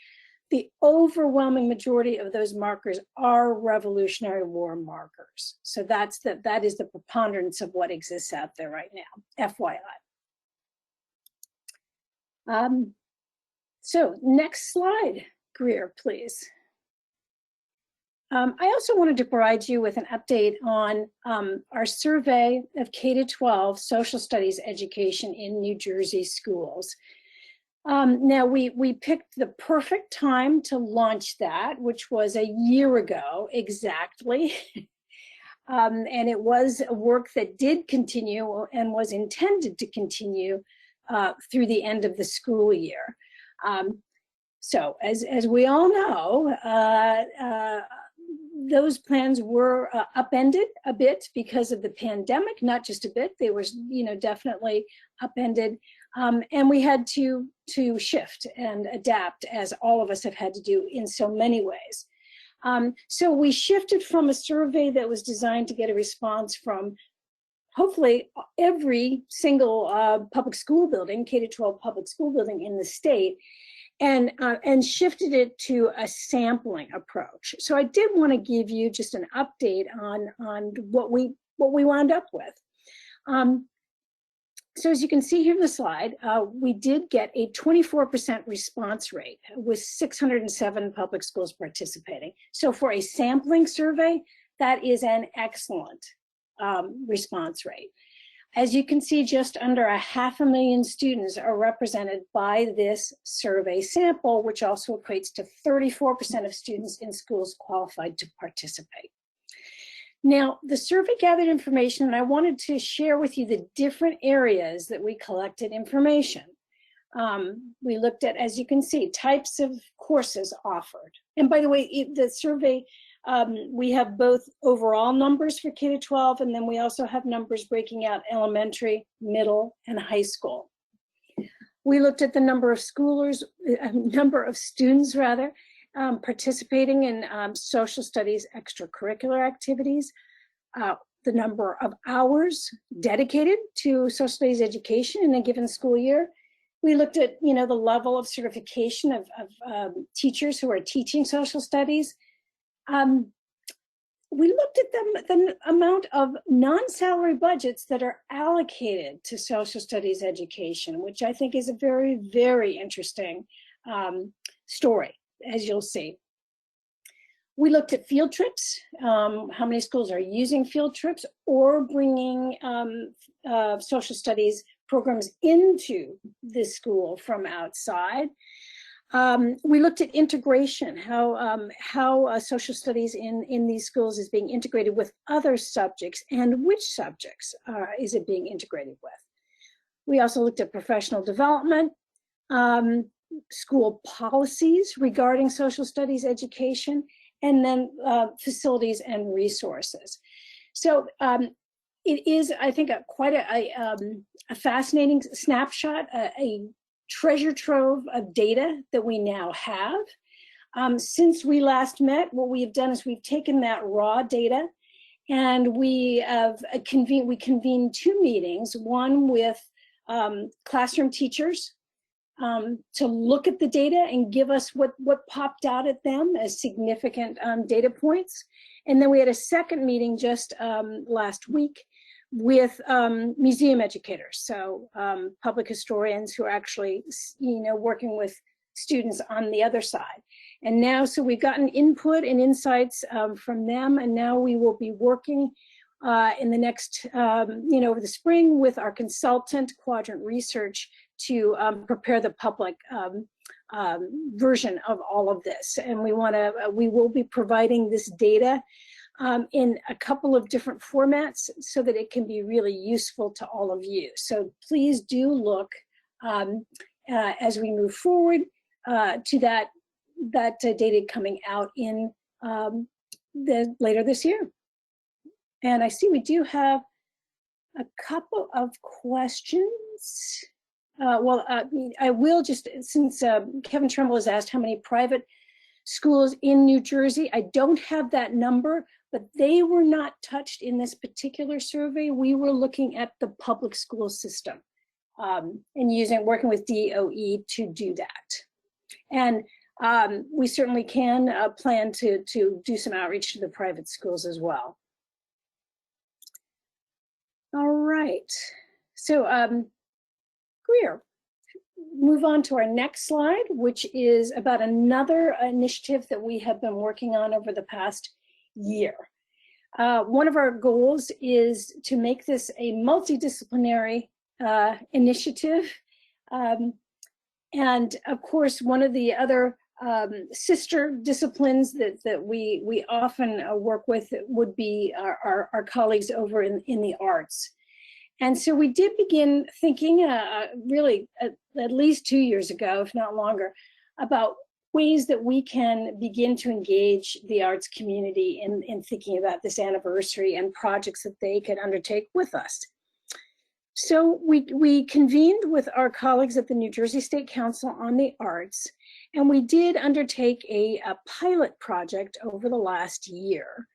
the overwhelming majority of those markers are Revolutionary War markers. So that is the preponderance of what exists out there right now, FYI. So next slide, Greer, please. I also wanted to provide you with an update on our survey of K-12 social studies education in New Jersey schools. Now we picked the perfect time to launch that, which was a year ago exactly. And it was a work that did continue and was intended to continue through the end of the school year. So as we all know, those plans were upended a bit because of the pandemic, not just a bit, they were definitely upended. And we had to shift and adapt, as all of us have had to do in so many ways. So we shifted from a survey that was designed to get a response from hopefully every single public school building, K-12 public school building in the state, and shifted it to a sampling approach. So I did want to give you just an update on what we wound up with. So as you can see here in the slide, we did get a 24% response rate with 607 public schools participating. So for a sampling survey, that is an excellent response rate. As you can see, just under 500,000 students are represented by this survey sample, which also equates to 34% of students in schools qualified to participate. Now, the survey gathered information, and I wanted to share with you the different areas that we collected information. We looked at, as you can see, types of courses offered. And by the way, the survey, we have both overall numbers for K-12, and then we also have numbers breaking out elementary, middle, and high school. We looked at the number of students rather, participating in social studies extracurricular activities, the number of hours dedicated to social studies education in a given school year. We looked at the level of certification of teachers who are teaching social studies. We looked at the amount of non-salary budgets that are allocated to social studies education, which I think is a very, very interesting story, as you'll see. We looked at field trips, how many schools are using field trips or bringing social studies programs into the school from outside. We looked at integration, how social studies in these schools is being integrated with other subjects, and which subjects is it being integrated with. We also looked at professional development, school policies regarding social studies education, and then facilities and resources. So it is, I think, quite a fascinating snapshot, a treasure trove of data that we now have. Since we last met, what we have done is we've taken that raw data And we have convened 2 meetings, one with classroom teachers to look at the data and give us what popped out at them as significant data points. And then we had a second meeting just last week with museum educators, so public historians who are actually, working with students on the other side. And now, so we've gotten input and insights from them, and now we will be working in the next, over the spring with our consultant, Quadrant Research, to prepare the public version of all of this. And we will be providing this data in a couple of different formats so that it can be really useful to all of you. So please do look as we move forward to that data coming out in later this year. And I see we do have a couple of questions. I will just, since Kevin Trumbull has asked how many private schools in New Jersey, I don't have that number, but they were not touched in this particular survey. We were looking at the public school system and working with DOE to do that. And we certainly can plan to do some outreach to the private schools as well. All right, so Greer, move on to our next slide, which is about another initiative that we have been working on over the past year. One of our goals is to make this a multidisciplinary initiative. And of course, one of the other sister disciplines that we often work with would be our colleagues over in the arts. And so we did begin thinking really at least 2 years ago, if not longer, about ways that we can begin to engage the arts community in thinking about this anniversary and projects that they could undertake with us. So we convened with our colleagues at the New Jersey State Council on the Arts, and we did undertake a pilot project over the last year.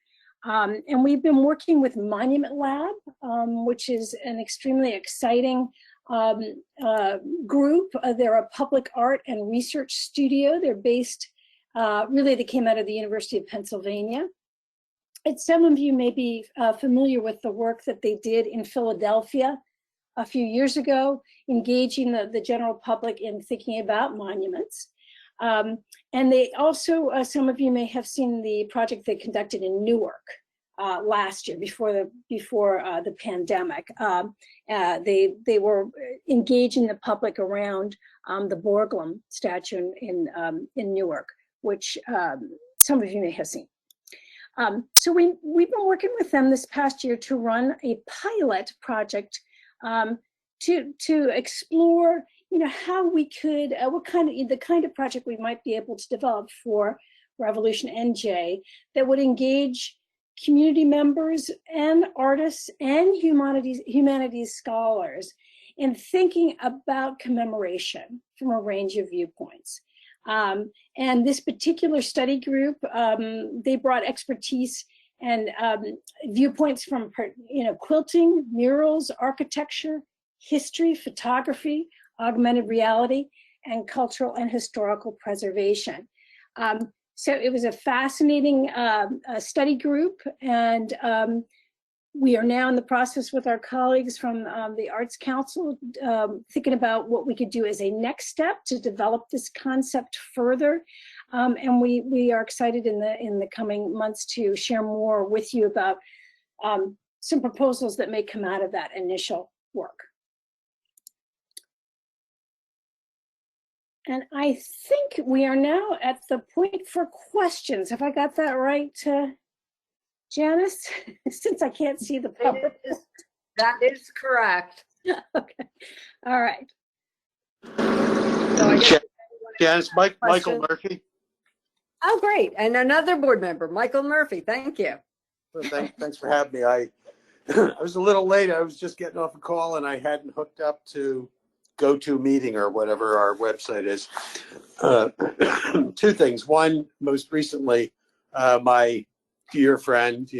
And we've been working with Monument Lab, which is an extremely exciting group. They're a public art and research studio. They're based, they came out of the University of Pennsylvania. And some of you may be familiar with the work that they did in Philadelphia a few years ago, engaging the general public in thinking about monuments. And they also, some of you may have seen the project they conducted in Newark last year before the pandemic. They were engaging the public around the Borglum statue in Newark, which some of you may have seen. So we've been working with them this past year to run a pilot project to explore, how we could, the kind of project we might be able to develop for Revolution NJ that would engage community members and artists and humanities scholars in thinking about commemoration from a range of viewpoints. And this particular study group, they brought expertise and viewpoints from, quilting, murals, architecture, history, photography, augmented reality, and cultural and historical preservation. So it was a fascinating study group, and we are now in the process with our colleagues from the Arts Council, thinking about what we could do as a next step to develop this concept further. And we are excited in the coming months to share more with you about some proposals that may come out of that initial work. And I think we are now at the point for questions. Have I got that right, Janice? Since I can't see the public. That is correct. Okay. All right. So I guess Janice, Michael Murphy. Oh, great. And another board member, Michael Murphy. Thank you. Well, thanks for having me. I was a little late. I was just getting off a call and I hadn't hooked up to GoToMeeting or whatever our website is. Two things. One, most recently, my dear friend,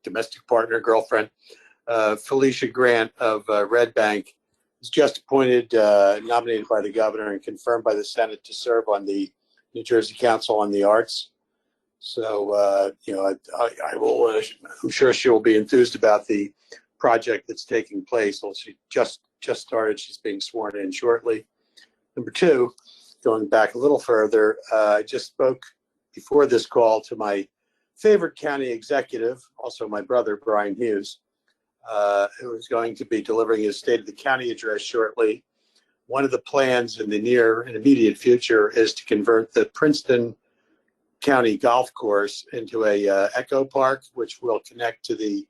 domestic partner, girlfriend, Felicia Grant of Red Bank, was just appointed, nominated by the governor and confirmed by the Senate to serve on the New Jersey Council on the Arts. So, you know, I will, I'm sure she will be enthused about the project that's taking place. Well, she just started. She's being sworn in shortly. Number two, going back a little further, I just spoke before this call to my favorite county executive, also my brother, Brian Hughes, who is going to be delivering his State of the County address shortly. One of the plans in the near and immediate future is to convert the Princeton County Golf Course into a eco park, which will connect to the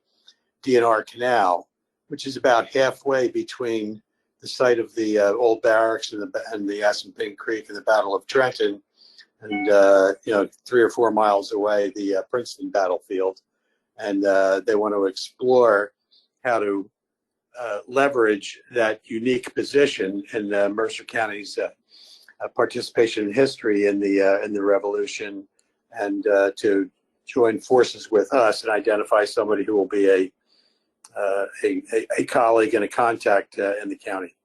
DNR Canal, which is about halfway between the site of the old barracks and the Assunpink Creek and the Battle of Trenton, and you know, 3 or 4 miles away, the Princeton battlefield. And they want to explore how to leverage that unique position in Mercer County's participation in history in the Revolution, and to join forces with us and identify somebody who will be a colleague and a contact in the county.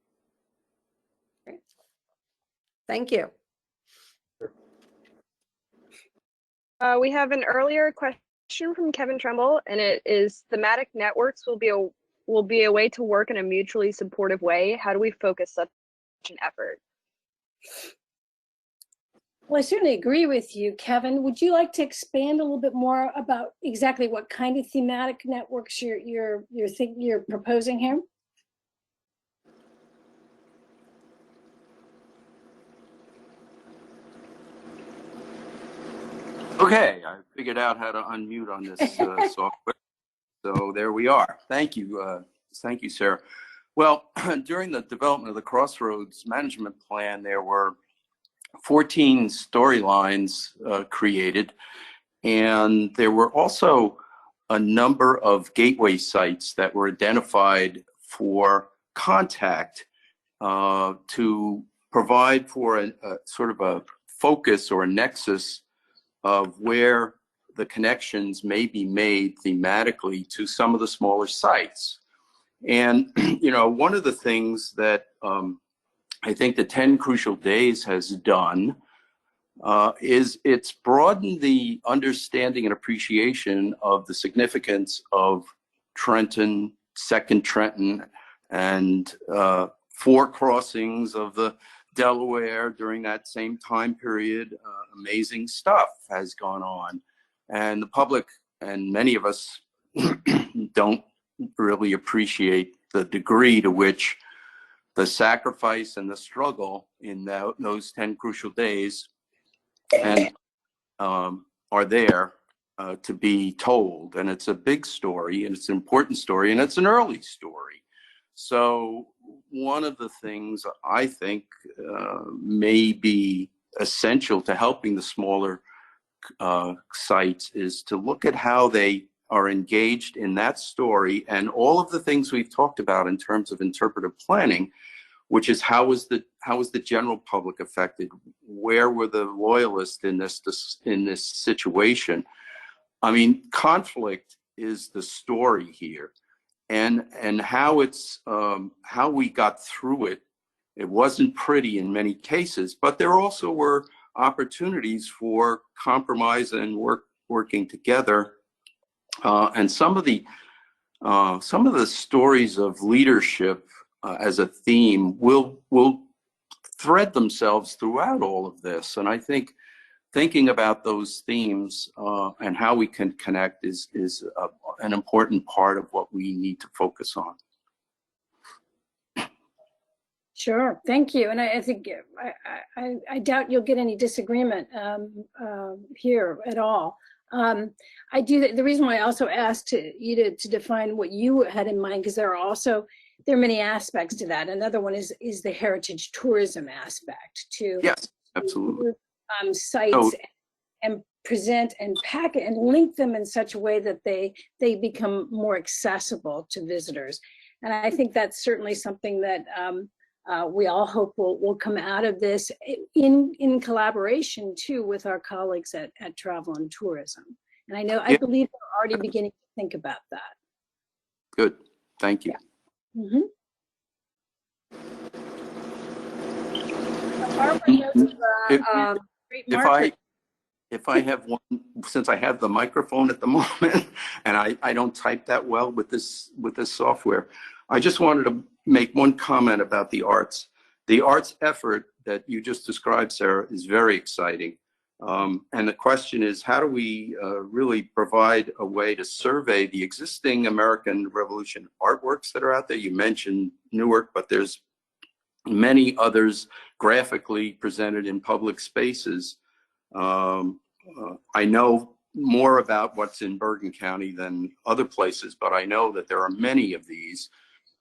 Thank you. We have an earlier question from Kevin Tremble, and it is: thematic networks will be a way to work in a mutually supportive way. How do we focus such an effort? Well, I certainly agree with you, Kevin. Would you like to expand a little bit more about exactly what kind of thematic networks you're proposing here? Okay, I figured out how to unmute on this software. So there we are. Thank you, Sarah. Well, during the development of the Crossroads management plan, there were 14 storylines created, and there were also a number of gateway sites that were identified for contact to provide for a sort of a focus or a nexus of where the connections may be made thematically to some of the smaller sites. And, you know, one of the things that I think the 10 Crucial Days has done is it's broadened the understanding and appreciation of the significance of Trenton, Second Trenton, and 4 crossings of the Delaware during that same time period. Amazing stuff has gone on, and the public and many of us don't really appreciate the degree to which the sacrifice and the struggle in those 10 crucial days and are there to be told. And it's a big story, and it's an important story, and it's an early story. So one of the things I think may be essential to helping the smaller sites is to look at how they are engaged in that story and all of the things we've talked about in terms of interpretive planning, which is how was the general public affected? Where were the loyalists in this situation? I mean, conflict is the story here, and how it's how we got through it. It wasn't pretty in many cases, but there also were opportunities for compromise and working together. And some of the stories of leadership as a theme will thread themselves throughout all of this. And I think thinking about those themes and how we can connect is an important part of what we need to focus on. Sure, thank you. And I think I doubt you'll get any disagreement here at all. I do. The reason why I also asked you to define what you had in mind, because there are many aspects to that. Another one is the heritage tourism aspect to yes, absolutely. Sites and present and pack it and link them in such a way that they become more accessible to visitors. And I think that's certainly something that we all hope will come out of this in collaboration too with our colleagues at Travel and Tourism. And I believe they're already beginning to think about that. Good. Thank you. Mhm. Barbara knows, If I have one, since I have the microphone at the moment, and I don't type that well with this software, I just wanted to make one comment about the arts. The arts effort that you just described, Sarah, is very exciting. And the question is, how do we really provide a way to survey the existing American Revolution artworks that are out there? You mentioned Newark, but there's many others graphically presented in public spaces. I know more about what's in Bergen County than other places, but I know that there are many of these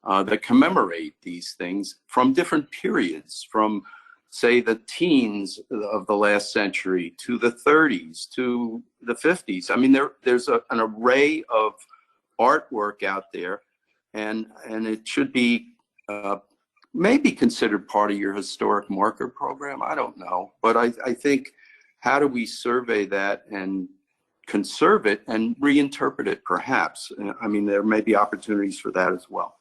that commemorate these things from different periods, from, say, the teens of the last century to the 30s to the 50s. I mean, there's an array of artwork out there, and it should be maybe considered part of your historic marker program. I don't know, but I think, how do we survey that and conserve it and reinterpret it, perhaps? I mean, there may be opportunities for that as well.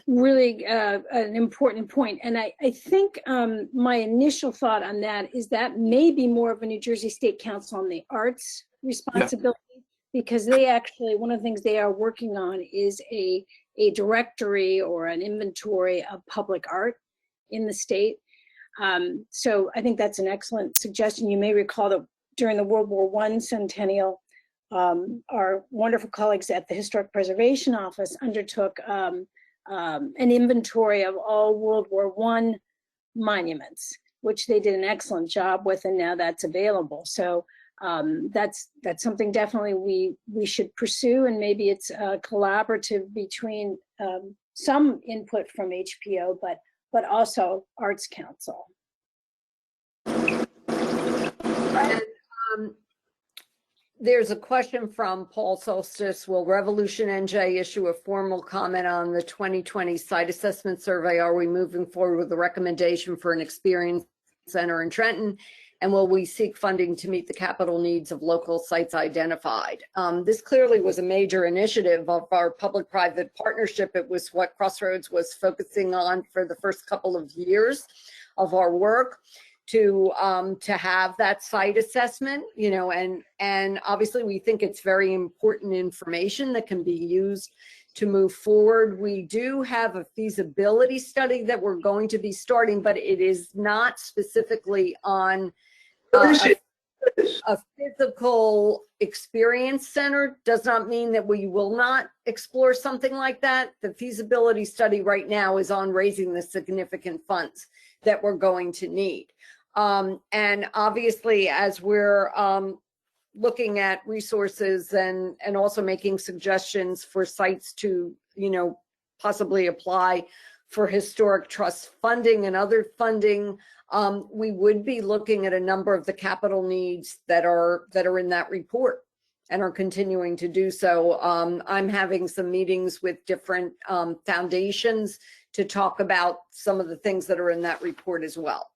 Really an important point. And I think my initial thought on that is that may be more of a New Jersey State Council on the Arts responsibility, because they actually, one of the things they are working on is a directory or an inventory of public art in the state. So I think that's an excellent suggestion. You may recall that during the World War I centennial, our wonderful colleagues at the Historic Preservation Office undertook an inventory of all World War I monuments, which they did an excellent job with, and now that's available. So that's something definitely we should pursue, and maybe it's collaborative between some input from HPO, but also Arts Council. And, there's a question from Paul Solstice. Will Revolution NJ issue a formal comment on the 2020 site assessment survey? Are we moving forward with a recommendation for an experience center in Trenton? And will we seek funding to meet the capital needs of local sites identified? This clearly was a major initiative of our public-private partnership. It was what Crossroads was focusing on for the first couple of years of our work, to have that site assessment, you know, and obviously we think it's very important information that can be used to move forward. We do have a feasibility study that we're going to be starting, but it is not specifically on a physical experience center. Does not mean that we will not explore something like that. The feasibility study right now is on raising the significant funds that we're going to need. And obviously, as we're looking at resources and also making suggestions for sites to, you know, possibly apply for historic trust funding and other funding, we would be looking at a number of the capital needs that are in that report and are continuing to do so. I'm having some meetings with different foundations to talk about some of the things that are in that report as well.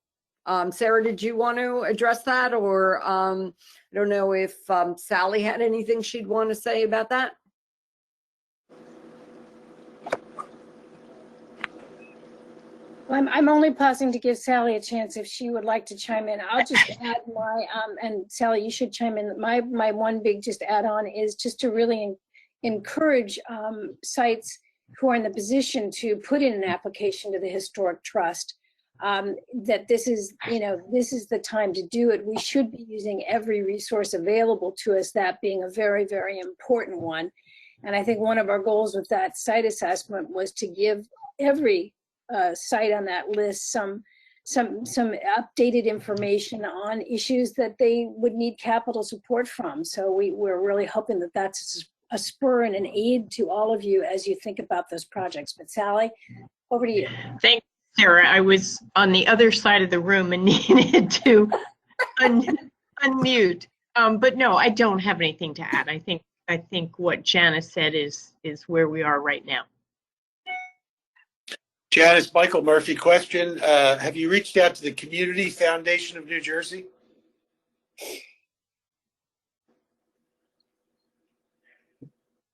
Sarah, did you want to address that? Or I don't know if Sally had anything she'd want to say about that. I'm only pausing to give Sally a chance if she would like to chime in. I'll just add my, and Sally, you should chime in. My one big just add on is just to really encourage sites who are in the position to put in an application to the Historic Trust, that this is, you know, this is the time to do it. We should be using every resource available to us, that being a very, very important one. And I think one of our goals with that site assessment was to give every site on that list some updated information on issues that they would need capital support from. So we're really hoping that that's a spur and an aid to all of you as you think about those projects. But Sally, over to you. Thanks, Sarah. I was on the other side of the room and needed to unmute. But no, I don't have anything to add. I think what Janice said is where we are right now. Janice, Michael Murphy question. Have you reached out to the Community Foundation of New Jersey?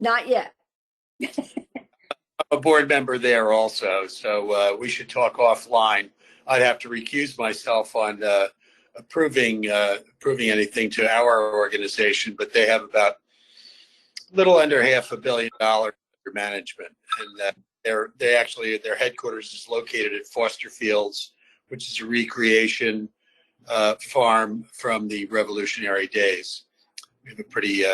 Not yet. A board member there also, so we should talk offline. I'd have to recuse myself on approving anything to our organization, but they have about a little under $500 million under management, and their headquarters is located at Foster Fields, which is a recreation farm from the Revolutionary days. We have a pretty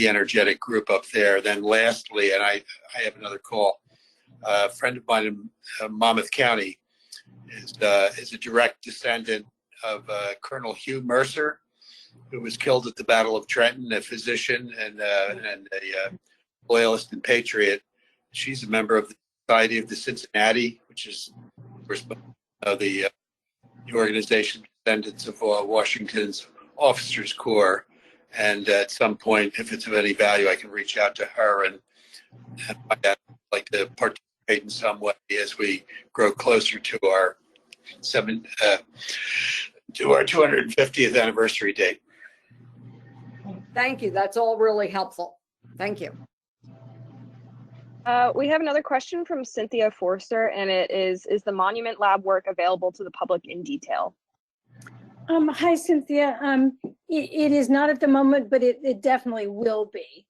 energetic group up there. Then lastly, and I have another call, a friend of mine in Monmouth County is a direct descendant of Colonel Hugh Mercer, who was killed at the Battle of Trenton, a physician and a loyalist and patriot. She's a member of the Society of the Cincinnati, which is the organization descendants of Washington's officers' corps. And at some point, if it's of any value, I can reach out to her and I'd like to participate in some way as we grow closer to our 250th anniversary date. Thank you. That's all really helpful. Thank you. We have another question from Cynthia Forster, and it is the Monument Lab work available to the public in detail? Hi, Cynthia. It is not at the moment, but it definitely will be.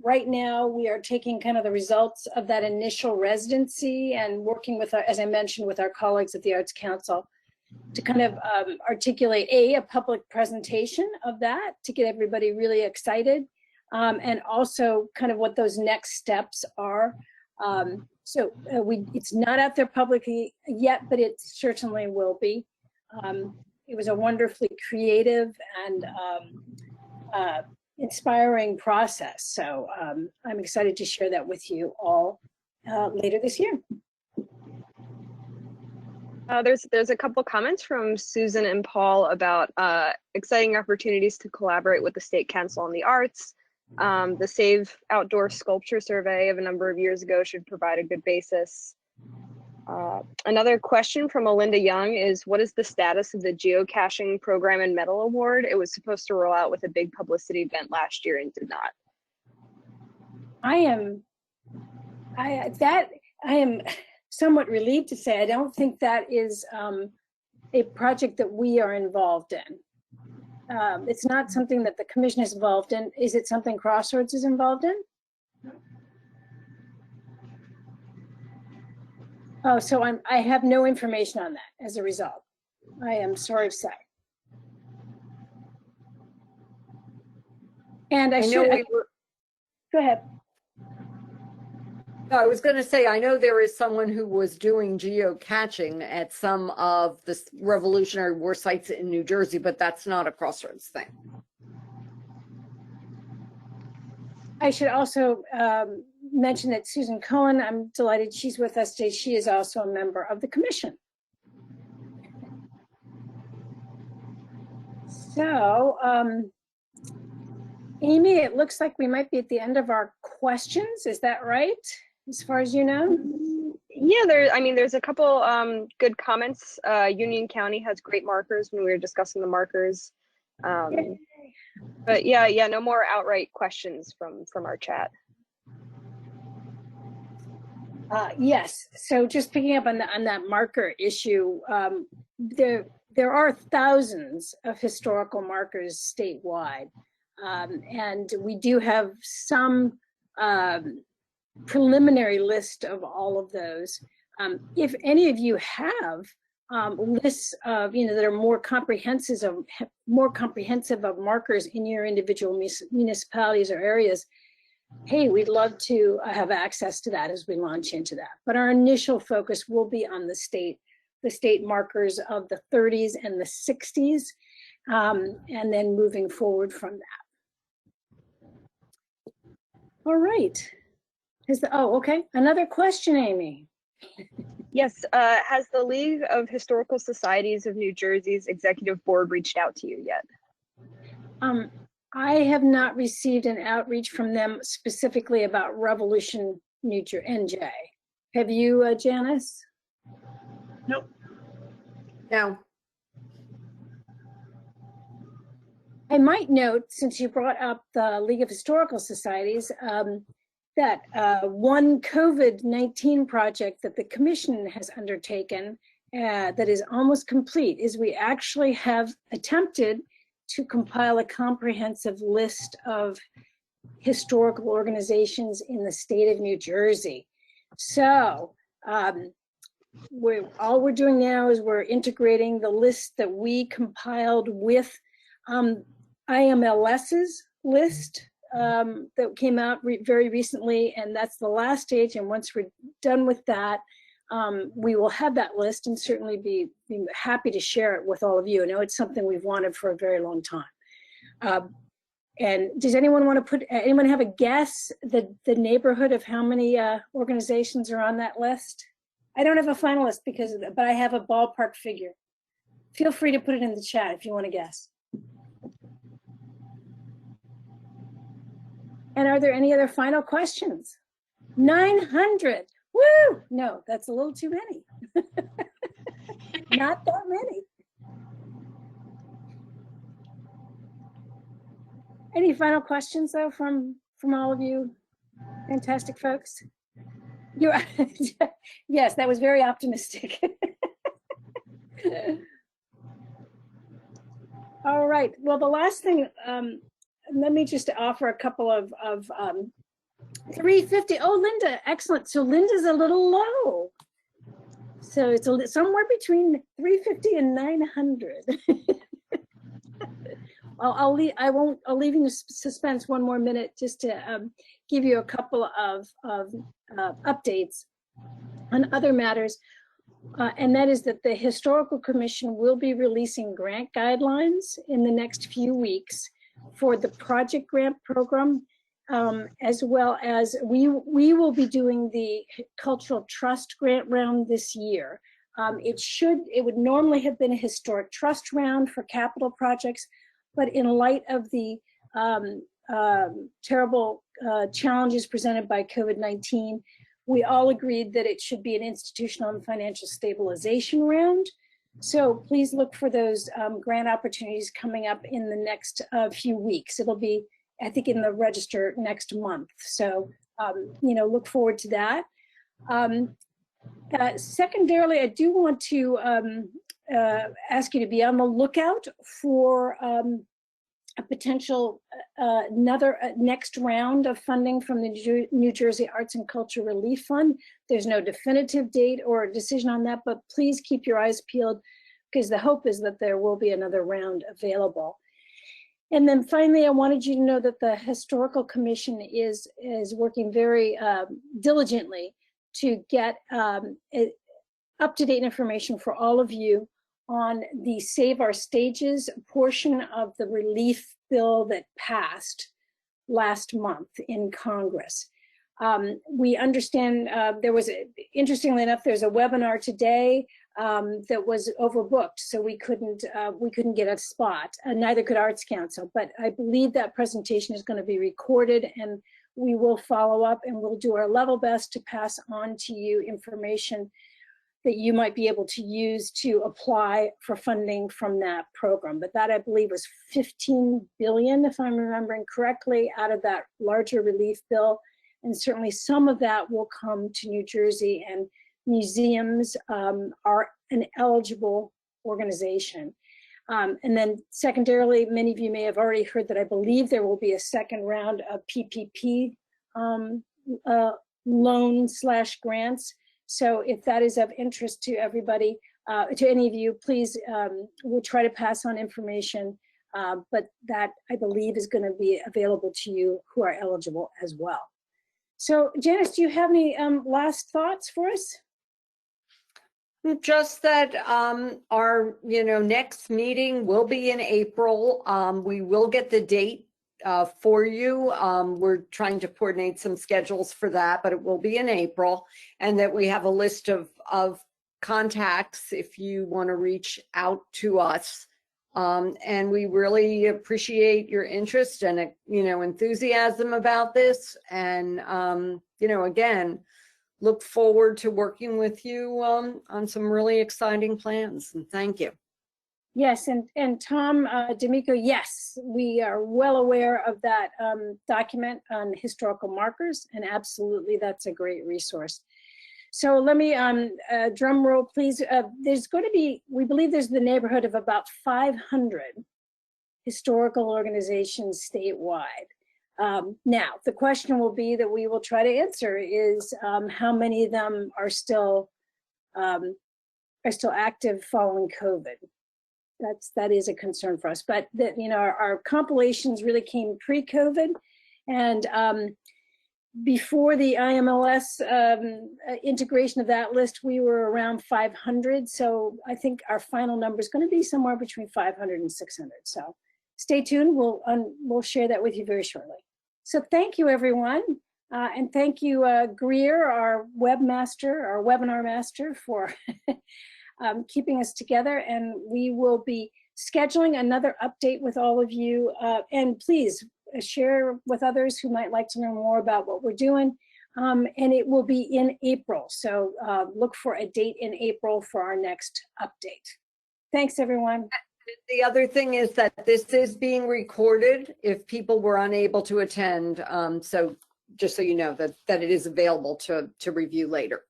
Right now, we are taking kind of the results of that initial residency and working with, as I mentioned, with our colleagues at the Arts Council to kind of articulate a public presentation of that to get everybody really excited, and also kind of what those next steps are. It's not out there publicly yet, but it certainly will be. It was a wonderfully creative and inspiring process. So I'm excited to share that with you all later this year. There's a couple comments from Susan and Paul about exciting opportunities to collaborate with the State Council on the Arts. The Save Outdoor Sculpture Survey of a number of years ago should provide a good basis. Another question from Melinda Young is, what is the status of the geocaching program and medal award? It was supposed to roll out with a big publicity event last year and did not. I am somewhat relieved to say I don't think that is a project that we are involved in. It's not something that the commission is involved in. Is it something Crossroads is involved in? Oh, so I have no information on that as a result. I am sorry to say. And go ahead. No, I was going to say, I know there is someone who was doing geocaching at some of the Revolutionary War sites in New Jersey, but that's not a Crossroads thing. I should also mention that Susan Cohen, I'm delighted she's with us today. She is also a member of the commission. So, Amy, it looks like we might be at the end of our questions. Is that right? As far as you know? Yeah, there's a couple good comments. Union County has great markers when we were discussing the markers. But yeah, no more outright questions from our chat. Yes. So just picking up on that marker issue, there are thousands of historical markers statewide, and we do have some preliminary list of all of those. If any of you have lists of that are more comprehensive of markers in your individual municipalities or areas, hey, we'd love to have access to that as we launch into that. But our initial focus will be on the state markers of the 30s and the 60s, and then moving forward from that. All right. Okay. Another question, Amy. Yes. Has the League of Historical Societies of New Jersey's executive board reached out to you yet? I have not received an outreach from them specifically about Revolution NJ. Have you, Janice? Nope. No. I might note, since you brought up the League of Historical Societies, that one COVID-19 project that the Commission has undertaken that is almost complete is we actually have attempted to compile a comprehensive list of historical organizations in the state of New Jersey. So all we're doing now is we're integrating the list that we compiled with IMLS's list that came out very recently, and that's the last stage. And once we're done with that, we will have that list and certainly be happy to share it with all of you. I know it's something we've wanted for a very long time. And does anyone want to anyone have a guess the neighborhood of how many organizations are on that list? I don't have a finalist because of that, but I have a ballpark figure. Feel free to put it in the chat if you want to guess. And are there any other final questions? 900. Woo! No, that's a little too many. Not that many. Any final questions though from all of you fantastic folks? Yes, that was very optimistic. All right. Well, the last thing, let me just offer a couple of 350. Oh, Linda, excellent. So Linda's a little low. So it's somewhere between 350 and 900. I'll leave you in suspense one more minute just to give you a couple of updates on other matters. And that is that the Historical Commission will be releasing grant guidelines in the next few weeks for the project grant program, as well as we will be doing the Cultural Trust grant round this year. It would normally have been a historic trust round for capital projects, but in light of the terrible challenges presented by COVID-19, we all agreed that it should be an institutional and financial stabilization round. So please look for those grant opportunities coming up in the next few weeks. It'll be, I think, in the register next month. So, look forward to that. Secondarily, I do want to ask you to be on the lookout for a potential next round of funding from the New Jersey Arts and Culture Relief Fund. There's no definitive date or decision on that, but please keep your eyes peeled because the hope is that there will be another round available. And then finally, I wanted you to know that the Historical Commission is working very diligently to get up-to-date information for all of you on the Save Our Stages portion of the relief bill that passed last month in Congress. We understand interestingly enough, there's a webinar today that was overbooked, so we couldn't get a spot, and neither could Arts Council. But I believe that presentation is going to be recorded, and we will follow up, and we'll do our level best to pass on to you information that you might be able to use to apply for funding from that program. But that, I believe, was $15 billion, if I'm remembering correctly, out of that larger relief bill. And certainly some of that will come to New Jersey, and museums are an eligible organization. And then secondarily, many of you may have already heard that I believe there will be a second round of PPP loan/grants. So if that is of interest to everybody, to any of you, please, we'll try to pass on information, but that I believe is going to be available to you who are eligible as well. So Janice, do you have any last thoughts for us? Just that our next meeting will be in April. We will get the date for you. We're trying to coordinate some schedules for that, but it will be in April, and that we have a list of contacts if you want to reach out to us. And we really appreciate your interest and enthusiasm about this. And again, look forward to working with you on some really exciting plans. And thank you. Yes, and Tom D'Amico, yes, we are well aware of that document on historical markers, and absolutely that's a great resource. So let me, drum roll please. There's going to be, we believe there's the neighborhood of about 500 historical organizations statewide. Now, the question will be that we will try to answer is how many of them are still active following COVID. That is a concern for us. But that, you know, our compilations really came pre-COVID, and before the IMLS integration of that list, we were around 500. So I think our final number is going to be somewhere between 500 and 600. So stay tuned. We'll share that with you very shortly. So thank you, everyone. And thank you, Greer, our webmaster, our webinar master, for keeping us together. And we will be scheduling another update with all of you. And please share with others who might like to know more about what we're doing. And it will be in April. So look for a date in April for our next update. Thanks, everyone. The other thing is that this is being recorded if people were unable to attend. So just so you know that it is available to review later.